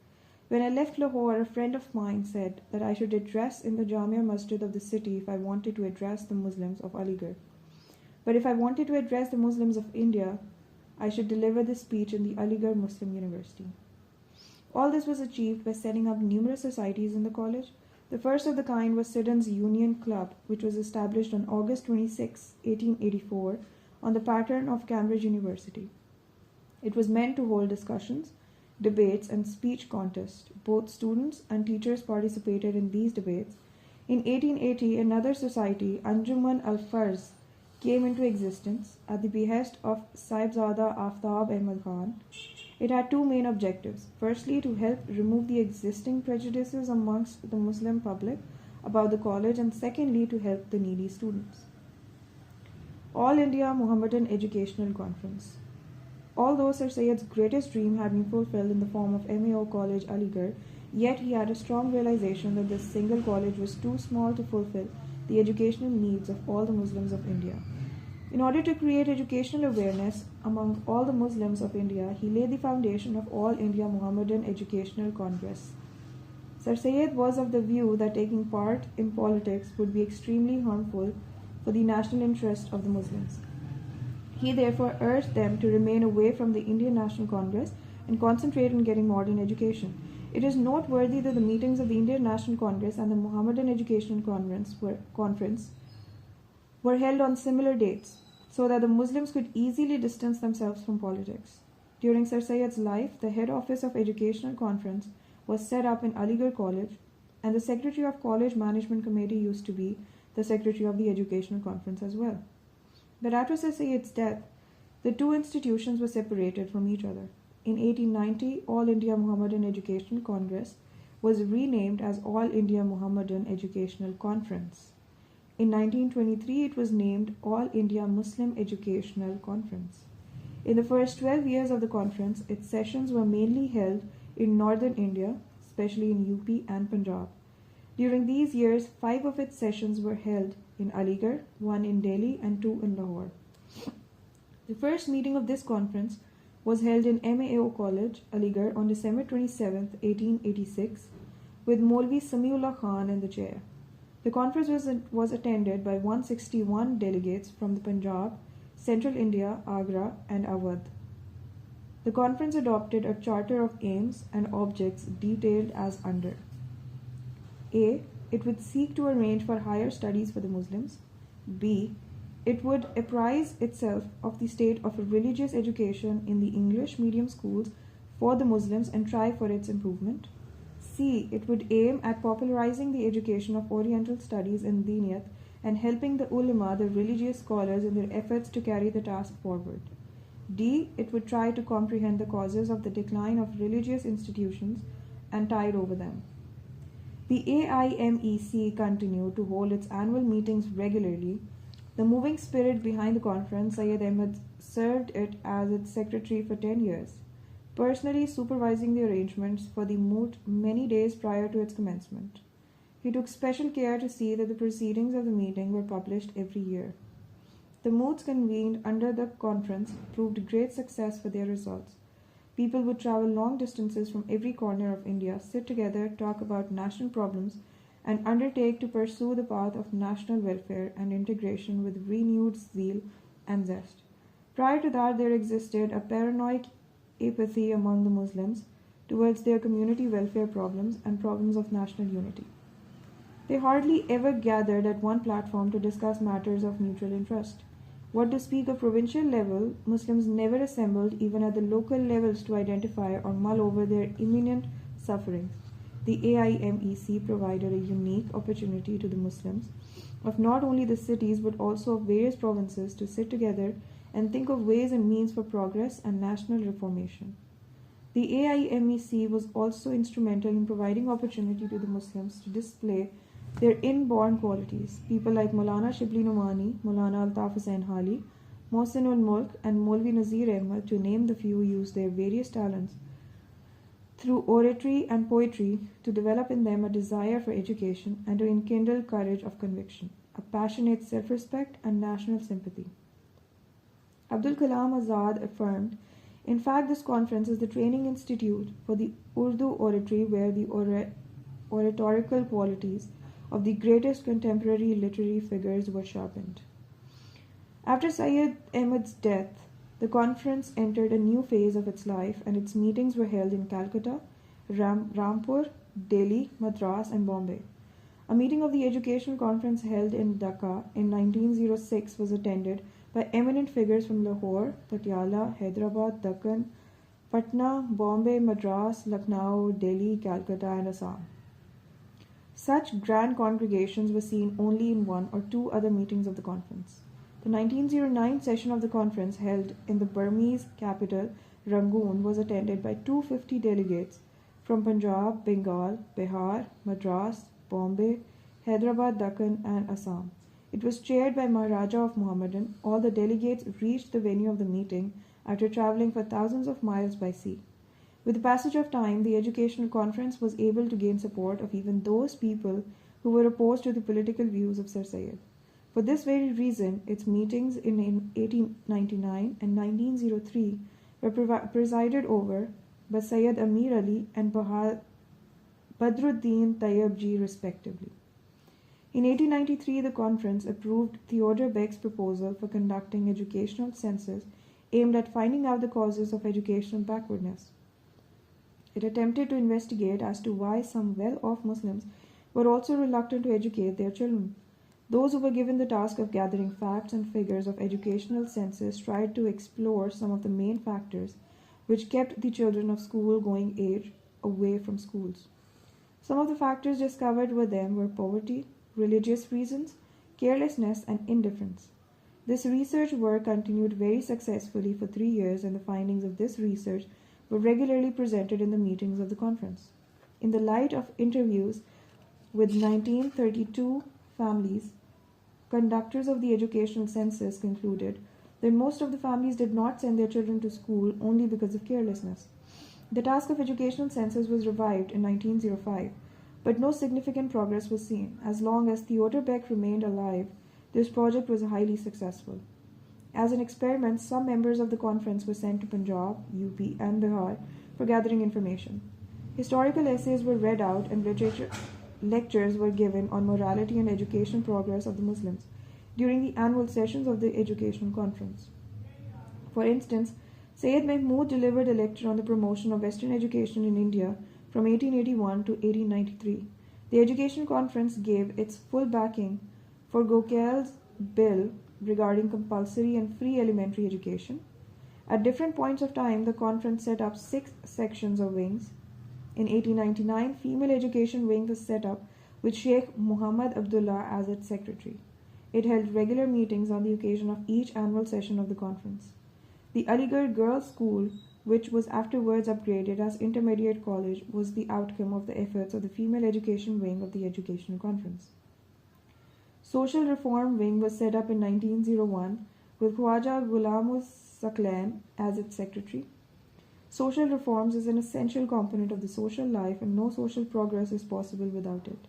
'When I left Lahore, a friend of mine said that I should address in the Jamia Masjid of the city if I wanted to address the Muslims of Aligarh. But if I wanted to address the Muslims of India, I should deliver this speech in the Aligarh Muslim University.' All this was achieved by setting up numerous societies in the college. The first of the kind was Sidon's Union Club, which was established on August 26, 1884, on the pattern of Cambridge University. It was meant to hold discussions, debates, and speech contests. Both students and teachers participated in these debates. In 1880, another society, Anjuman al-Farz, came into existence at the behest of Sahibzada Aftab Ahmad Khan. It had two main objectives. Firstly, to help remove the existing prejudices amongst the Muslim public about the college, and secondly, to help the needy students. All India Muhammadan Educational Conference. Although Sir Syed's greatest dream had been fulfilled in the form of MAO College Aligarh, yet he had a strong realization that this single college was too small to fulfill the educational needs of all the Muslims of India. In order to create educational awareness among all the Muslims of India, he laid the foundation of All India Muhammadan Educational Congress. Sir Syed was of the view that taking part in politics would be extremely harmful for the national interest of the Muslims. He therefore urged them to remain away from the Indian National Congress and concentrate on getting modern education. It is noteworthy that the meetings of the Indian National Congress and the Muhammadan Educational Conference were held on similar dates, so that the Muslims could easily distance themselves from politics. During Sir Syed's life, the head office of Educational Conference was set up in Aligarh College, and the Secretary of College Management Committee used to be the Secretary of the Educational Conference as well. But after Sir Syed's death, the two institutions were separated from each other. In 1890, All India Muhammadan Educational Congress was renamed as All India Muhammadan Educational Conference. In 1923, it was named All India Muslim Educational Conference. In the first 12 years of the conference, its sessions were mainly held in northern India, especially in UP and Punjab. During these years, 5 of its sessions were held in Aligarh, 1 in Delhi, and 2 in Lahore. The first meeting of this conference was held in MAO College, Aligarh, on December 27, 1886, with Maulvi Samiullah Khan in the chair. The conference was attended by 161 delegates from the Punjab, Central India, Agra, and Awadh. The conference adopted a charter of aims and objects detailed as under. A. It would seek to arrange for higher studies for the Muslims. B. It would apprise itself of the state of religious education in the English medium schools for the Muslims and try for its improvement. C. It would aim at popularizing the education of Oriental studies in Diniyat and helping the ulama, the religious scholars, in their efforts to carry the task forward. D. It would try to comprehend the causes of the decline of religious institutions and tide over them. The AIMEC continued to hold its annual meetings regularly. The moving spirit behind the conference, Syed Ahmad, served it as its secretary for 10 years, personally supervising the arrangements for the moot many days prior to its commencement. He took special care to see that the proceedings of the meeting were published every year. The moots convened under the conference proved great success for their results. People would travel long distances from every corner of India, sit together, talk about national problems, and undertake to pursue the path of national welfare and integration with renewed zeal and zest. Prior to that, there existed a paranoid apathy among the Muslims towards their community welfare problems and problems of national unity. They hardly ever gathered at one platform to discuss matters of mutual interest. What to speak of provincial level, Muslims never assembled even at the local levels to identify or mull over their imminent sufferings. The AIMEC provided a unique opportunity to the Muslims of not only the cities but also of various provinces to sit together and think of ways and means for progress and national reformation. The AIMEC was also instrumental in providing opportunity to the Muslims to display their inborn qualities. People like Maulana Shibli Numani, Maulana Altaf Hussain Hali, Mohsin ul Mulk, and Maulvi Nazir Ahmad, to name the few, used their various talents through oratory and poetry to develop in them a desire for education and to enkindle courage of conviction, a passionate self-respect, and national sympathy. Abdul Kalam Azad affirmed, in fact, this conference is the training institute for the Urdu oratory where the oratorical qualities of the greatest contemporary literary figures were sharpened. After Syed Ahmad's death, the conference entered a new phase of its life, and its meetings were held in Calcutta, Rampur, Delhi, Madras, and Bombay. A meeting of the Educational Conference held in Dhaka in 1906 was attended by eminent figures from Lahore, Patiala, Hyderabad, Deccan, Patna, Bombay, Madras, Lucknow, Delhi, Calcutta, and Assam. Such grand congregations were seen only in one or two other meetings of the conference. The 1909 session of the conference, held in the Burmese capital Rangoon, was attended by 250 delegates from Punjab, Bengal, Bihar, Madras, Bombay, Hyderabad, Deccan, and Assam. It was chaired by Maharaja of Mohammedan. All the delegates reached the venue of the meeting after travelling for thousands of miles by sea. With the passage of time, the Educational Conference was able to gain support of even those people who were opposed to the political views of Sir Syed. For this very reason, its meetings in 1899 and 1903 were presided over by Syed Amir Ali and Badruddin Tayyabji respectively. In 1893, the conference approved Theodore Beck's proposal for conducting educational census aimed at finding out the causes of educational backwardness. It attempted to investigate as to why some well-off Muslims were also reluctant to educate their children. Those who were given the task of gathering facts and figures of educational census tried to explore some of the main factors which kept the children of school-going age away from schools. Some of the factors discovered with them were poverty, religious reasons, carelessness, and indifference. This research work continued very successfully for 3 years, and the findings of this research were regularly presented in the meetings of the conference. In the light of interviews with 1932 families, conductors of the educational census concluded that most of the families did not send their children to school only because of carelessness. The task of educational census was revived in 1905, but no significant progress was seen. As long as Theodor Beck remained alive, this project was highly successful. As an experiment, some members of the conference were sent to Punjab, UP, and Bihar for gathering information. Historical essays were read out and lectures were given on morality and educational progress of the Muslims during the annual sessions of the educational conference. For instance, Sayyid Mahmud delivered a lecture on the promotion of Western education in India from 1881 to 1893. The Education Conference gave its full backing for Gokhal's bill regarding compulsory and free elementary education. At different points of time, the conference set up 6 sections or wings. In 1899, Female Education Wing was set up with Sheikh Muhammad Abdullah as its secretary. It held regular meetings on the occasion of each annual session of the conference. The Aligarh Girls' School, which was afterwards upgraded as Intermediate College, was the outcome of the efforts of the Female Education Wing of the Educational Conference. Social Reform Wing was set up in 1901 with Khwaja Ghulam Saqlain as its secretary. Social reforms is an essential component of the social life, and no social progress is possible without it.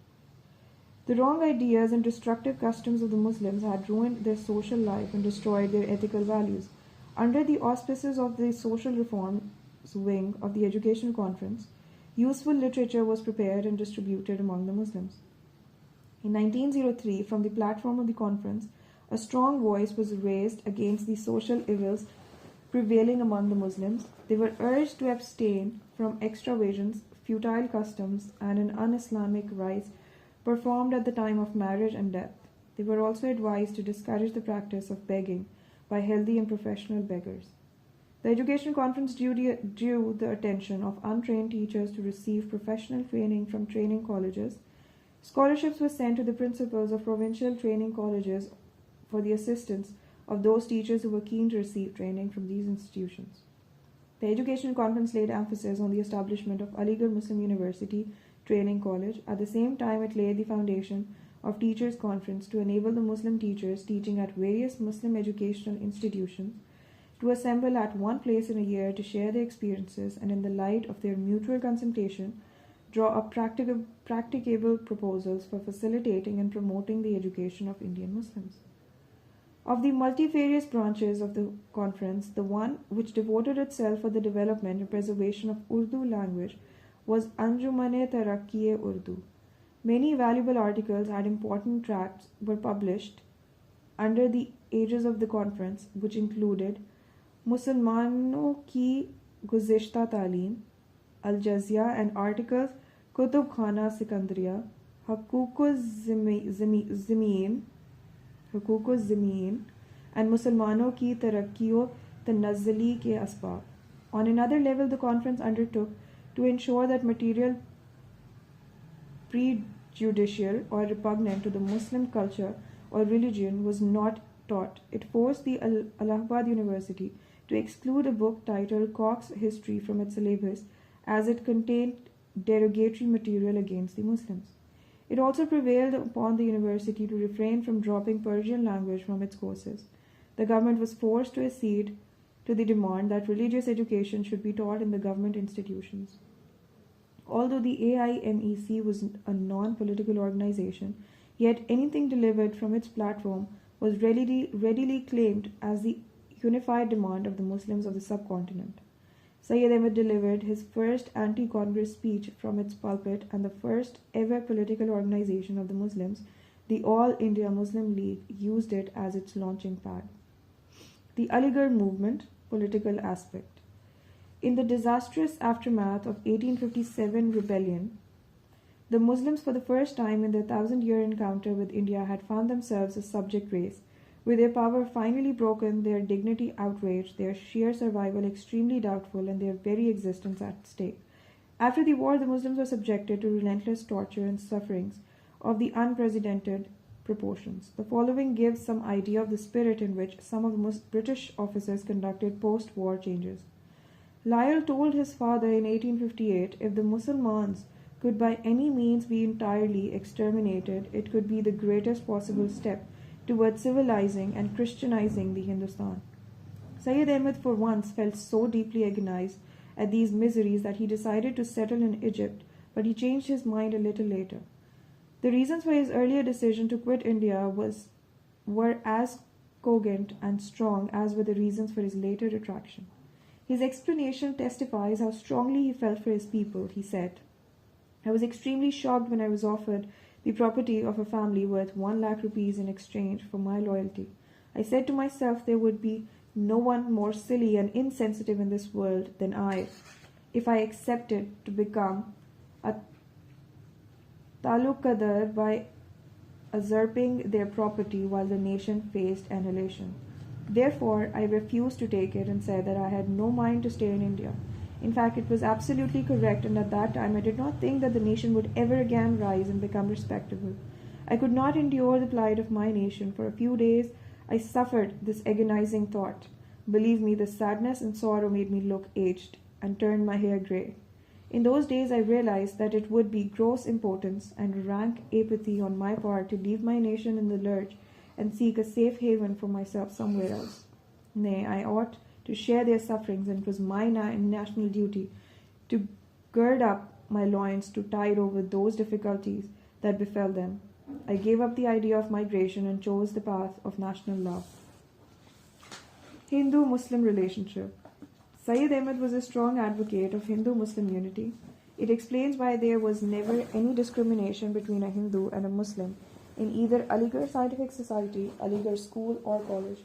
The wrong ideas and destructive customs of the Muslims had ruined their social life and destroyed their ethical values. Under the auspices of the Social Reforms Wing of the Educational Conference, useful literature was prepared and distributed among the Muslims. In 1903, from the platform of the conference, a strong voice was raised against the social evils prevailing among the Muslims. They were urged to abstain from extravagance, futile customs, and an un-Islamic rites performed at the time of marriage and death. They were also advised to discourage the practice of begging by healthy and professional beggars. The Education Conference drew the attention of untrained teachers to receive professional training from training colleges. Scholarships were sent to the principals of provincial training colleges for the assistance of those teachers who were keen to receive training from these institutions. The Education Conference laid emphasis on the establishment of Aligarh Muslim University Training College. At the same time, it laid the foundation of Teachers' Conference to enable the Muslim teachers teaching at various Muslim educational institutions to assemble at one place in a year to share their experiences and, in the light of their mutual consultation, draw up practicable proposals for facilitating and promoting the education of Indian Muslims. Of the multifarious branches of the conference, the one which devoted itself for the development and preservation of Urdu language was Anjuman-e-Tarakki Urdu. Many valuable articles and important tracts were published under the aegis of the conference, which included Musalmano ki Guzishta Taaleem, Al-Jazya, and articles Kutub Khana Sikandriya, Hukuk Zameen, and Musalmano ki Tarakki Tanazzuli ke Asbab. On another level, the conference undertook to ensure that material prejudicial or repugnant to the Muslim culture or religion was not taught. It forced the Allahabad University to exclude a book titled Cox's History from its syllabus as it contained derogatory material against the Muslims. It also prevailed upon the university to refrain from dropping Persian language from its courses. The government was forced to accede to the demand that religious education should be taught in the government institutions. Although the AIMEC was a non-political organization, yet anything delivered from its platform was readily claimed as the unified demand of the Muslims of the subcontinent. Syed Ahmad delivered his first anti-Congress speech from its pulpit, and the first ever political organization of the Muslims, the All India Muslim League, used it as its launching pad. The Aligarh movement, political aspect. In the disastrous aftermath of 1857 rebellion, the Muslims for the first time in their 1,000-year encounter with India had found themselves a subject race, with their power finally broken, their dignity outraged, their sheer survival extremely doubtful, and their very existence at stake. After the war, the Muslims were subjected to relentless torture and sufferings of the unprecedented proportions. The following gives some idea of the spirit in which some of the British officers conducted post-war changes. Lyell told his father in 1858 if the Muslims could by any means be entirely exterminated, it could be the greatest possible step towards civilizing and Christianizing the Hindustan. Syed Ahmad for once felt so deeply agonized at these miseries that he decided to settle in Egypt, but he changed his mind a little later. The reasons for his earlier decision to quit India were as cogent and strong as were the reasons for his later retraction. His explanation testifies how strongly he felt for his people. He said, "I was extremely shocked when I was offered the property of a family worth 1 lakh rupees in exchange for my loyalty. I said to myself there would be no one more silly and insensitive in this world than I if I accepted to become a talukadar by usurping their property while the nation faced annihilation. Therefore, I refused to take it and said that I had no mind to stay in India. In fact, it was absolutely correct, and at that time I did not think that the nation would ever again rise and become respectable. I could not endure the plight of my nation. For a few days I suffered this agonizing thought. Believe me, the sadness and sorrow made me look aged and turned my hair grey. In those days I realized that it would be gross impotence and rank apathy on my part to leave my nation in the lurch and seek a safe haven for myself somewhere else. Nay, I ought to share their sufferings, and it was my national duty to gird up my loins to tide over those difficulties that befell them. I gave up the idea of migration and chose the path of national love." Hindu-Muslim relationship. Syed Ahmad was a strong advocate of Hindu-Muslim unity. It explains why there was never any discrimination between a Hindu and a Muslim in either Aligarh Scientific Society, Aligarh School or College.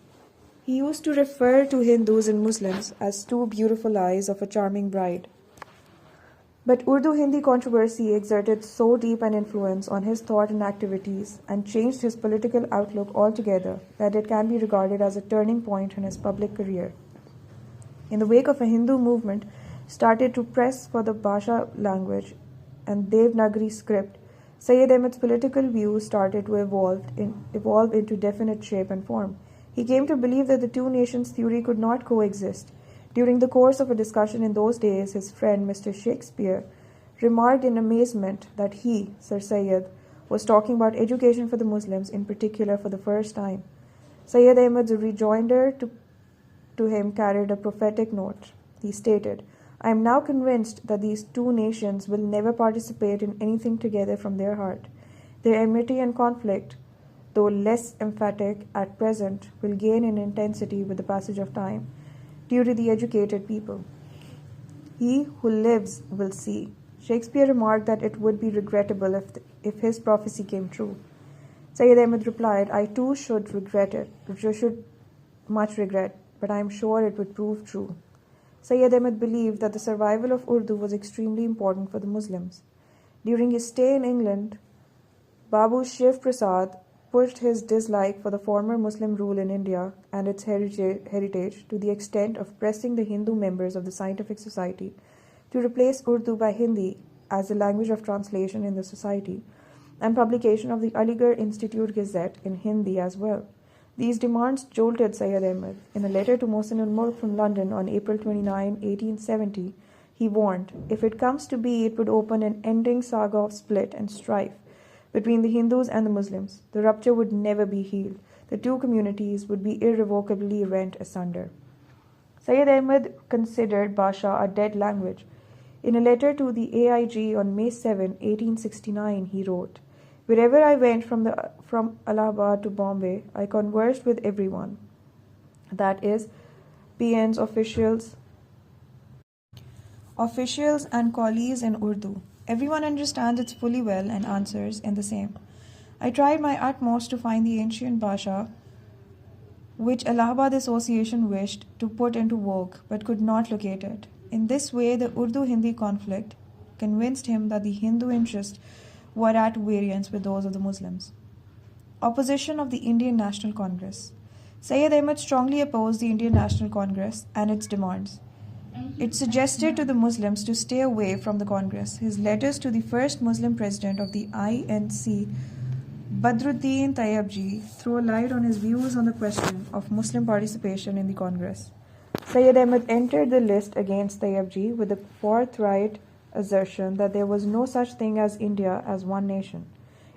He used to refer to Hindus and Muslims as two beautiful eyes of a charming bride. But Urdu-Hindi controversy exerted so deep an influence on his thought and activities and changed his political outlook altogether that it can be regarded as a turning point in his public career. In the wake of a Hindu movement started to press for the Bhasha language and Devanagari script, Syed Ahmad's political views started to evolve into definite shape and form. He came to believe that the two nations theory could not coexist. During the course of a discussion in those days, his friend Mr. Shakespeare remarked in amazement that he, Sir Syed, was talking about education for the Muslims, in particular for the first time. Syed Ahmad's rejoinder to him carried a prophetic note. He stated, "I am now convinced that these two nations will never participate in anything together from their heart. Their enmity and conflict, though less emphatic at present, will gain in intensity with the passage of time due to the educated people. He who lives will see." Shakespeare remarked that it would be regrettable if his prophecy came true. Syed Ahmad replied, "I too should much regret, but I am sure it would prove true." Syed Ahmad believed that the survival of Urdu was extremely important for the Muslims. During his stay in England, Babu Shiv Prasad pushed his dislike for the former Muslim rule in India and its heritage to the extent of pressing the Hindu members of the Scientific Society to replace Urdu by Hindi as the language of translation in the society, and publication of the Aligarh Institute Gazette in Hindi as well. These demands jolted Syed Ahmad. In a letter to Mohsin ul-Mulk from London on April 29, 1870, he warned, "If it comes to be, it would open an ending saga of split and strife between the Hindus and the Muslims. The rupture would never be healed. The two communities would be irrevocably rent asunder." Syed Ahmad considered Bhasha a dead language. In a letter to the AIG on May 7, 1869, he wrote, "Wherever I went from Allahabad to Bombay, I conversed with everyone, that is, PNs, officials and collies in Urdu. Everyone understands it fully well and answers in the same. I tried my utmost to find the ancient Bhasha which Allahabad Association wished to put into vogue, but could not locate it. In this way, the Urdu-Hindi conflict convinced him that the Hindu interests were at variance with those of the Muslims." Opposition of the Indian National Congress. Syed Ahmad strongly opposed the Indian National Congress and its demands. It suggested to the Muslims to stay away from the Congress. His letters to the first Muslim president of the INC, Badruddin Tayyabji, throw light on his views on the question of Muslim participation in the Congress. Syed Ahmad entered the list against Tayyabji with the forthright assertion that there was no such thing as India as one nation.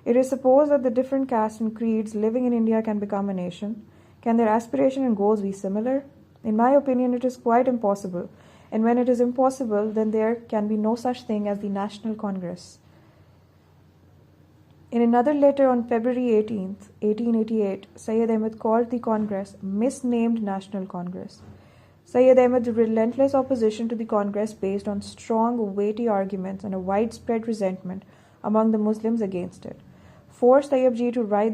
It is supposed that the different castes and creeds living in India can become a nation. Can their aspiration and goals be similar? In my opinion, it is quite impossible. And when it is impossible, then there can be no such thing as the National Congress. In another letter on February 18, 1888, Syed Ahmad called the Congress misnamed National Congress. Syed Ahmad's relentless opposition to the Congress based on strong, weighty arguments and a widespread resentment among the Muslims against it, forced Tayyib to write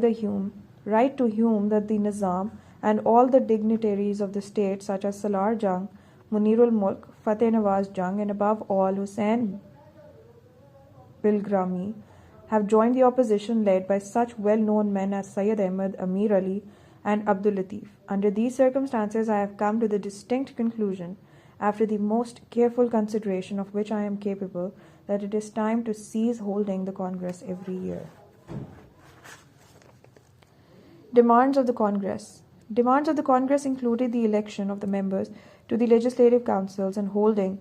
to Hume that the Nizam and all the dignitaries of the state such as Salar Jung, Munirul Mulk, Fateh Nawaz Jung, and above all Hussain Bilgrami have joined the opposition led by such well-known men as Syed Ahmad, Amir Ali, and Abdul Latif. Under these circumstances, I have come to the distinct conclusion, after the most careful consideration of which I am capable, that it is time to cease holding the Congress every year. Demands of the Congress. Demands of the Congress included the election of the members to the legislative councils and holding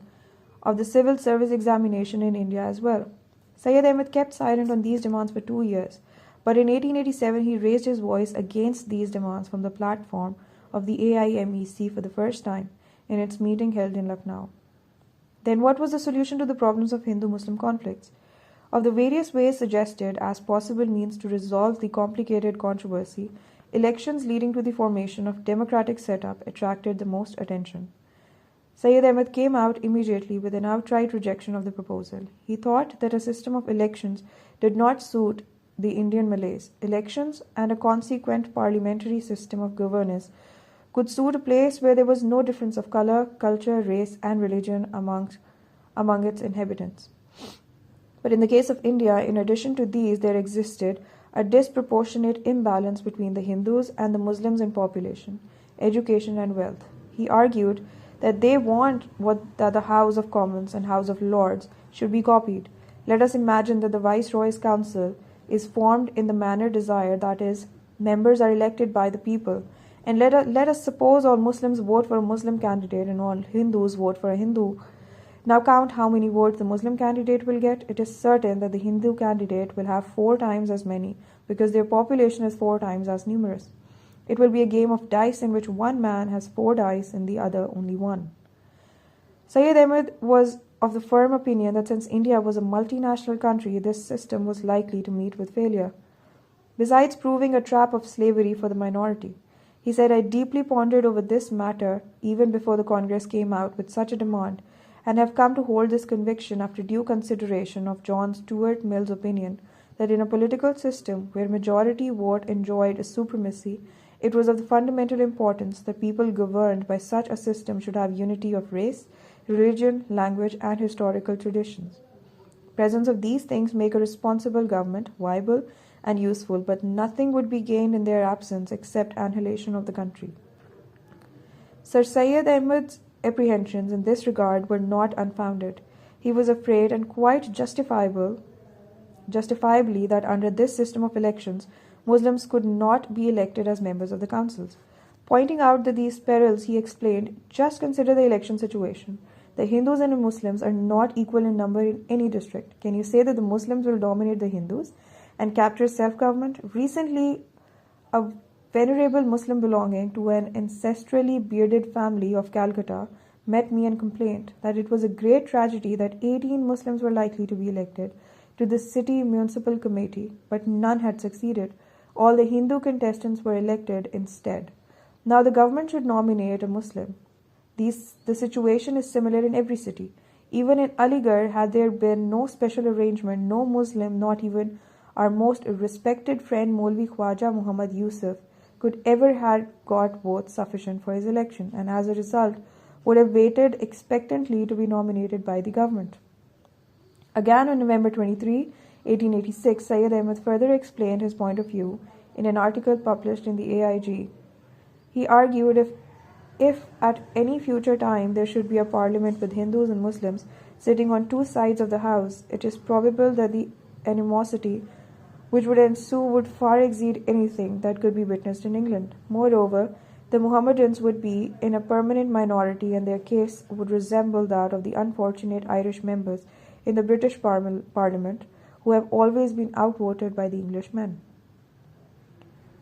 of the civil service examination in India as well. Syed Ahmad kept silent on these demands for 2 years, but in 1887 he raised his voice against these demands from the platform of the AIMEC for the first time in its meeting held in Lucknow. Then what was the solution to the problems of Hindu-Muslim conflicts? Of the various ways suggested as possible means to resolve the complicated controversy, elections leading to the formation of democratic setup attracted the most attention. Syed Ahmad came out immediately with an outright rejection of the proposal. He thought that a system of elections did not suit the Indian Malays. Elections and a consequent parliamentary system of governance could suit a place where there was no difference of color, culture, race, and religion among its inhabitants. But in the case of India, in addition to these, there existed a disproportionate imbalance between the Hindus and the Muslims in population, education, and wealth. He argued that they want that the House of Commons and House of Lords should be copied. Let us imagine that the Viceroy's Council is formed in the manner desired, that is, members are elected by the people. And let us suppose all Muslims vote for a Muslim candidate and all Hindus vote for a Hindu. Now count how many votes the Muslim candidate will get. It is certain that the Hindu candidate will have 4 times as many because their population is 4 times as numerous. It will be a game of dice in which one man has 4 dice and the other only 1. Syed Ahmad was of the firm opinion that since India was a multinational country, this system was likely to meet with failure, besides proving a trap of slavery for the minority. He said, I deeply pondered over this matter even before the Congress came out with such a demand, and have come to hold this conviction after due consideration of John Stuart Mill's opinion that in a political system where majority vote enjoyed a supremacy, it was of the fundamental importance that people governed by such a system should have unity of race, religion, language, and historical traditions. Presence of these things make a responsible government viable and useful, but nothing would be gained in their absence except annihilation of the country. Sir Syed Ahmad's apprehensions in this regard were not unfounded. He was afraid, and quite justifiably, that under this system of elections, Muslims could not be elected as members of the councils. Pointing out that these perils, he explained, just consider the election situation. The Hindus and the Muslims are not equal in number in any district. Can you say that the Muslims will dominate the Hindus and capture self-government? Recently, a venerable Muslim belonging to an ancestrally bearded family of Calcutta met me and complained that it was a great tragedy that 18 Muslims were likely to be elected to the city municipal committee, but none had succeeded. All the Hindu contestants were elected instead. Now the government should nominate a Muslim. The situation is similar in every city. Even in Aligarh, had there been no special arrangement, no Muslim, not even our most respected friend Maulvi Khwaja Muhammad Yusuf, could ever have got votes sufficient for his election, and as a result would have waited expectantly to be nominated by the government. Again, on November 23, 1886, Syed Ahmad further explained his point of view in an article published in the AIG. He argued if at any future time there should be a parliament with Hindus and Muslims sitting on 2 sides of the house, it is probable that the animosity which would ensue would far exceed anything that could be witnessed in England. Moreover, the Mohammedans would be in a permanent minority, and their case would resemble that of the unfortunate Irish members in the British Parliament, who have always been outvoted by the Englishmen.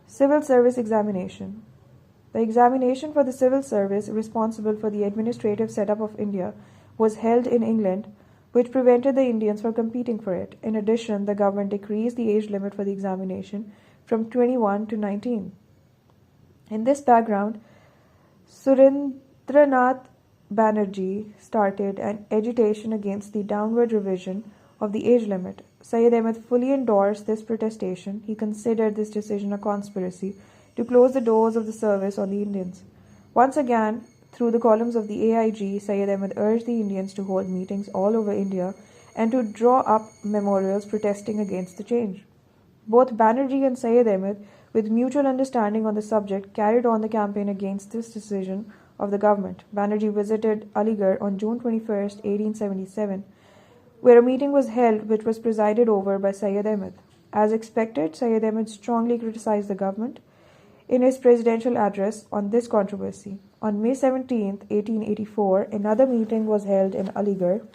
Civil Service Examination. The examination for the civil service responsible for the administrative setup of India was held in England, which prevented the Indians from competing for it. In addition, the government decreased the age limit for the examination from 21 to 19. In this background, Surendranath Banerjee started an agitation against the downward revision of the age limit. Syed Ahmad fully endorsed this protestation. He considered this decision a conspiracy to close the doors of the service on the Indians. Once again, through the columns of the AIG, Syed Ahmad urged the Indians to hold meetings all over India and to draw up memorials protesting against the change. Both Banerjee and Syed Ahmad, with mutual understanding on the subject, carried on the campaign against this decision of the government. Banerjee visited Aligarh on June 21, 1877, where a meeting was held which was presided over by Syed Ahmad. As expected, Syed Ahmad strongly criticized the government in his presidential address on this controversy. On May 17, 1884, another meeting was held in Aligarh,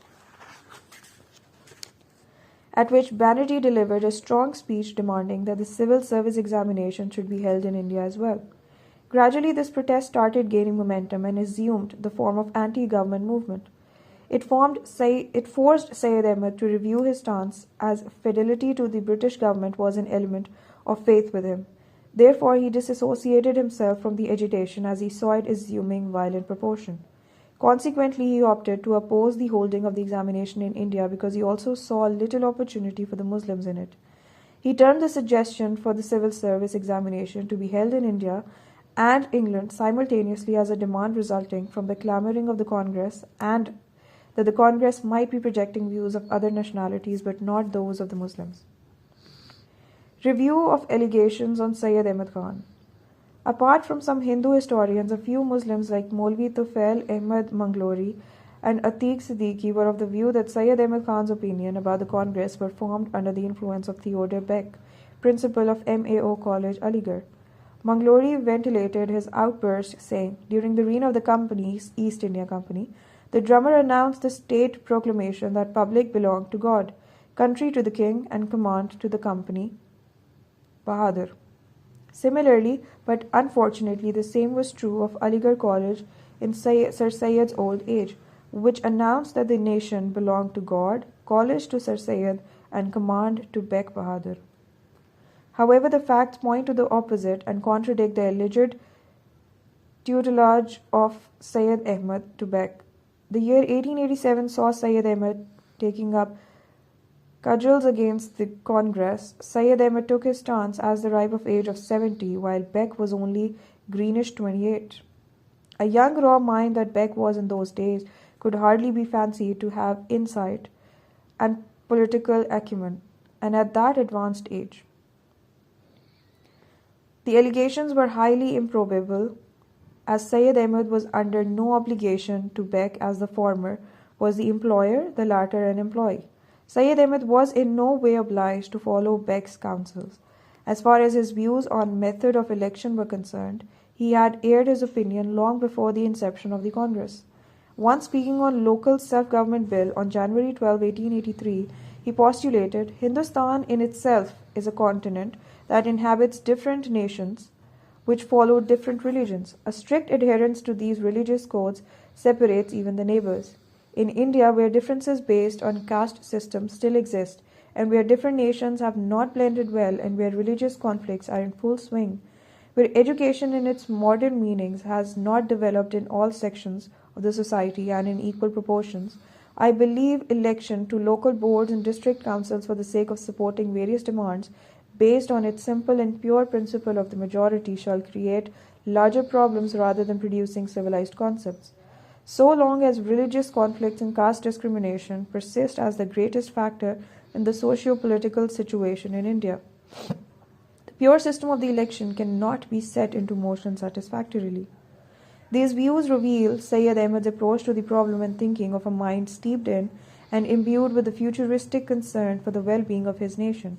at which Banerjee delivered a strong speech demanding that the civil service examination should be held in India as well. Gradually, this protest started gaining momentum and assumed the form of anti-government movement. It forced Syed Ahmad to review his stance, as fidelity to the British government was an element of faith with him. Therefore, he disassociated himself from the agitation as he saw it assuming violent proportion. Consequently, he opted to oppose the holding of the examination in India because he also saw little opportunity for the Muslims in it. He termed the suggestion for the civil service examination to be held in India and England simultaneously as a demand resulting from the clamoring of the Congress, and that the Congress might be projecting views of other nationalities but not those of the Muslims. Review of allegations on Syed Ahmad Khan. Apart from some Hindu historians, a few Muslims like Maulvi Tufail Ahmad Manglori and Atiq Siddiqui were of the view that Syed Ahmad Khan's opinion about the Congress were formed under the influence of Theodore Beck, principal of MAO College, Aligarh. Manglori ventilated his outburst, saying, "During the reign of the company's East India Company, the drummer announced the state proclamation that public belonged to God, country to the king, and command to the company, Bahadur." Similarly, but unfortunately, the same was true of Aligarh College in Sir Syed's old age, which announced that the nation belonged to God, college to Sir Syed, and command to Beg Bahadur. However, the facts point to the opposite and contradict the alleged tutelage of Syed Ahmad to Beg. The year 1887 saw Syed Ahmad taking up cudgels against the Congress. Syed Ahmad took his stance as the ripe of age of 70, while Beck was only greenish 28. A young raw mind that Beck was in those days could hardly be fancied to have insight and political acumen, and at that advanced age. The allegations were highly improbable, as Syed Ahmad was under no obligation to Beck, as the former was the employer, the latter an employee. Syed Ahmad was in no way obliged to follow Beck's counsels. As far as his views on method of election were concerned, he had aired his opinion long before the inception of the Congress. Once speaking on local self-government bill on January 12, 1883, he postulated, "Hindustan in itself is a continent that inhabits different nations which follow different religions. A strict adherence to these religious codes separates even the neighbors. In India, where differences based on caste systems still exist, and where different nations have not blended well, and where religious conflicts are in full swing, where education in its modern meanings has not developed in all sections of the society and in equal proportions, I believe election to local boards and district councils for the sake of supporting various demands based on its simple and pure principle of the majority shall create larger problems rather than producing civilized concepts. So long as religious conflicts and caste discrimination persist as the greatest factor in the socio-political situation in India, the pure system of the election cannot be set into motion satisfactorily." These views reveal Syed Ahmad's approach to the problem and thinking of a mind steeped in and imbued with the futuristic concern for the well-being of his nation.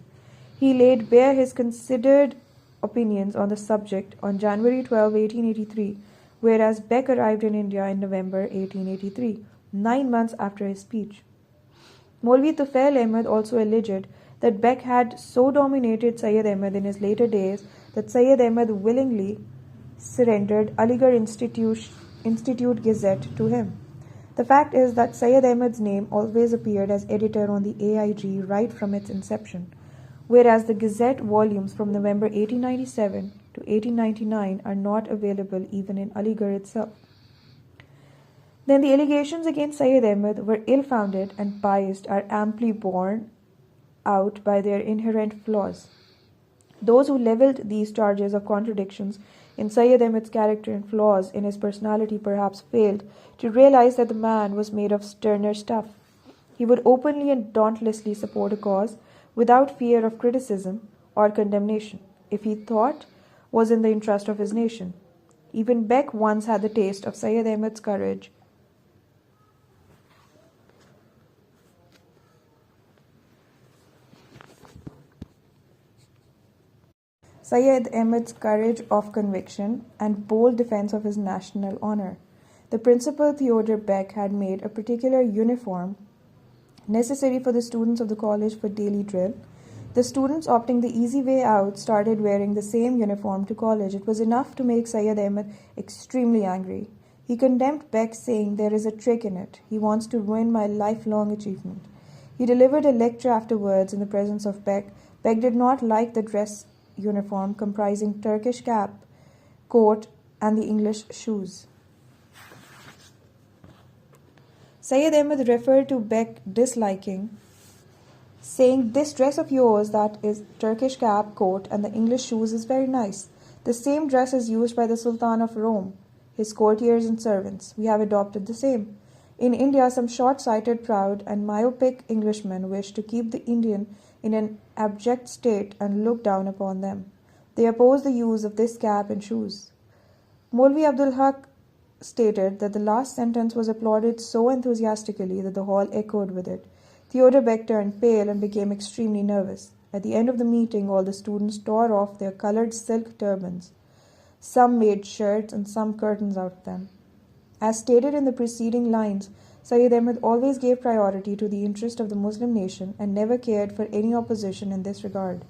He laid bare his considered opinions on the subject on January 12, 1883, whereas Beck arrived in India in November 1883, 9 months after his speech. Maulvi Tufail Ahmad also alleged that Beck had so dominated Syed Ahmad in his later days that Syed Ahmad willingly surrendered Aligarh Institute Gazette to him. The fact is that Syed Ahmad's name always appeared as editor on the AIG right from its inception, whereas the Gazette volumes from November 1897 to 1899 are not available even in Aligarh itself. Then the allegations against Syed Ahmad were ill-founded and biased are amply borne out by their inherent flaws. Those who levelled these charges of contradictions in Syed Ahmad's character and flaws in his personality perhaps failed to realize that the man was made of sterner stuff. He would openly and dauntlessly support a cause without fear of criticism or condemnation, if he thought was in the interest of his nation. Even Beck once had the taste of Syed Ahmad's courage. Syed Ahmad's courage of conviction and bold defense of his national honor. The principal Theodore Beck had made a particular uniform necessary for the students of the college for daily drill. The students, opting the easy way out, started wearing the same uniform to college. It was enough to make Syed Ahmad extremely angry. He condemned Beck, saying, "There is a trick in it. He wants to ruin my lifelong achievement." He delivered a lecture afterwards in the presence of Beck. Beck did not like the dress uniform comprising Turkish cap, coat, and the English shoes. Syed Ahmad referred to Beck disliking, saying, "This dress of yours, that is Turkish cap, coat, and the English shoes, is very nice. The same dress is used by the Sultan of Rome, his courtiers and servants. We have adopted the same. In India, some short-sighted, proud, and myopic Englishmen wish to keep the Indian in an abject state and look down upon them. They oppose the use of this cap and shoes." Maulvi Abdul Haq stated that the last sentence was applauded so enthusiastically that the hall echoed with it. Theodore Beck turned pale and became extremely nervous. At the end of the meeting, all the students tore off their colored silk turbans. Some made shirts and some curtains out of them. As stated in the preceding lines, Syed Ahmad always gave priority to the interest of the Muslim nation and never cared for any opposition in this regard.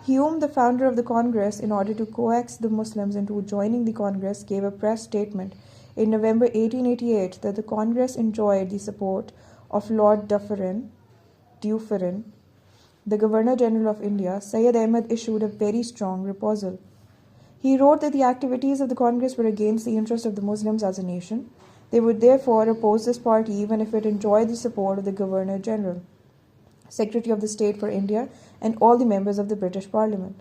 Hume, the founder of the Congress, in order to coax the Muslims into joining the Congress, gave a press statement in November 1888 that the Congress enjoyed the support of Lord Dufferin, the Governor-General of India. Syed Ahmad issued a very strong proposal. He wrote that the activities of the Congress were against the interest of the Muslims as a nation. They would therefore oppose this party even if it enjoyed the support of the Governor-General, Secretary of the State for India, and all the members of the British Parliament.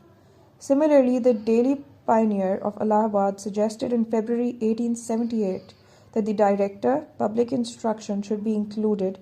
Similarly, the Daily Pioneer of Allahabad suggested in February 1878 that the Director, Public Instruction, should be included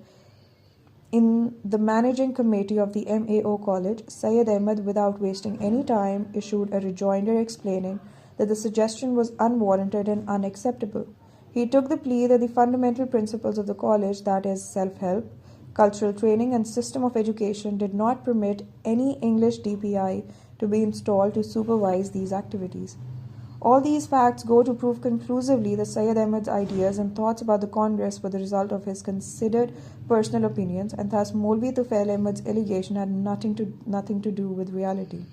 in the managing committee of the MAO College. Syed Ahmad, without wasting any time, issued a rejoinder explaining that the suggestion was unwarranted and unacceptable. He took the plea that the fundamental principles of the college, that is, self-help, cultural training, and system of education, did not permit any English DPI to be installed to supervise these activities. All these facts go to prove conclusively that Syed Ahmad's ideas and thoughts about the Congress were the result of his considered personal opinions, and thus Maulvi Tufail Ahmad's allegation had nothing to do with reality.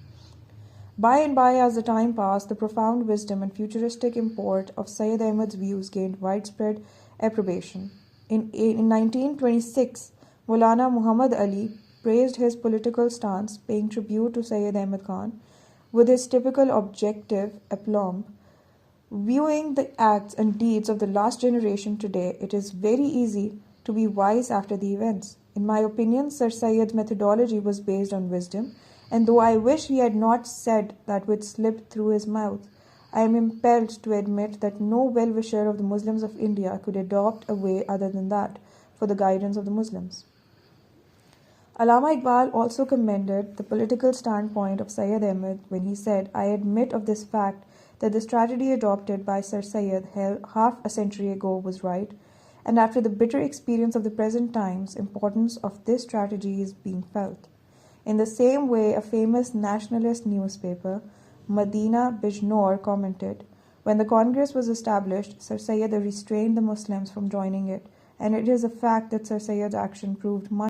By and by, as the time passed, the profound wisdom and futuristic import of Syed Ahmad's views gained widespread approbation. In 1926, Maulana Muhammad Ali praised his political stance, paying tribute to Syed Ahmad Khan with his typical objective aplomb. Viewing the acts and deeds of the last generation today, it is very easy to be wise after the events. In my opinion, Sir Syed's methodology was based on wisdom, and though I wish he had not said that which slipped through his mouth, I am impelled to admit that no well-wisher of the Muslims of India could adopt a way other than that for the guidance of the Muslims. Allama Iqbal also commended the political standpoint of Syed Ahmad when he said, "I admit of this fact that the strategy adopted by Sir Syed half a century ago was right, and after the bitter experience of the present times, importance of this strategy is being felt." In the same way, a famous nationalist newspaper, Madina Bijnor, commented, "When the Congress was established, Sir Syed restrained the Muslims from joining it, and it is a fact that Sir Syed's action proved much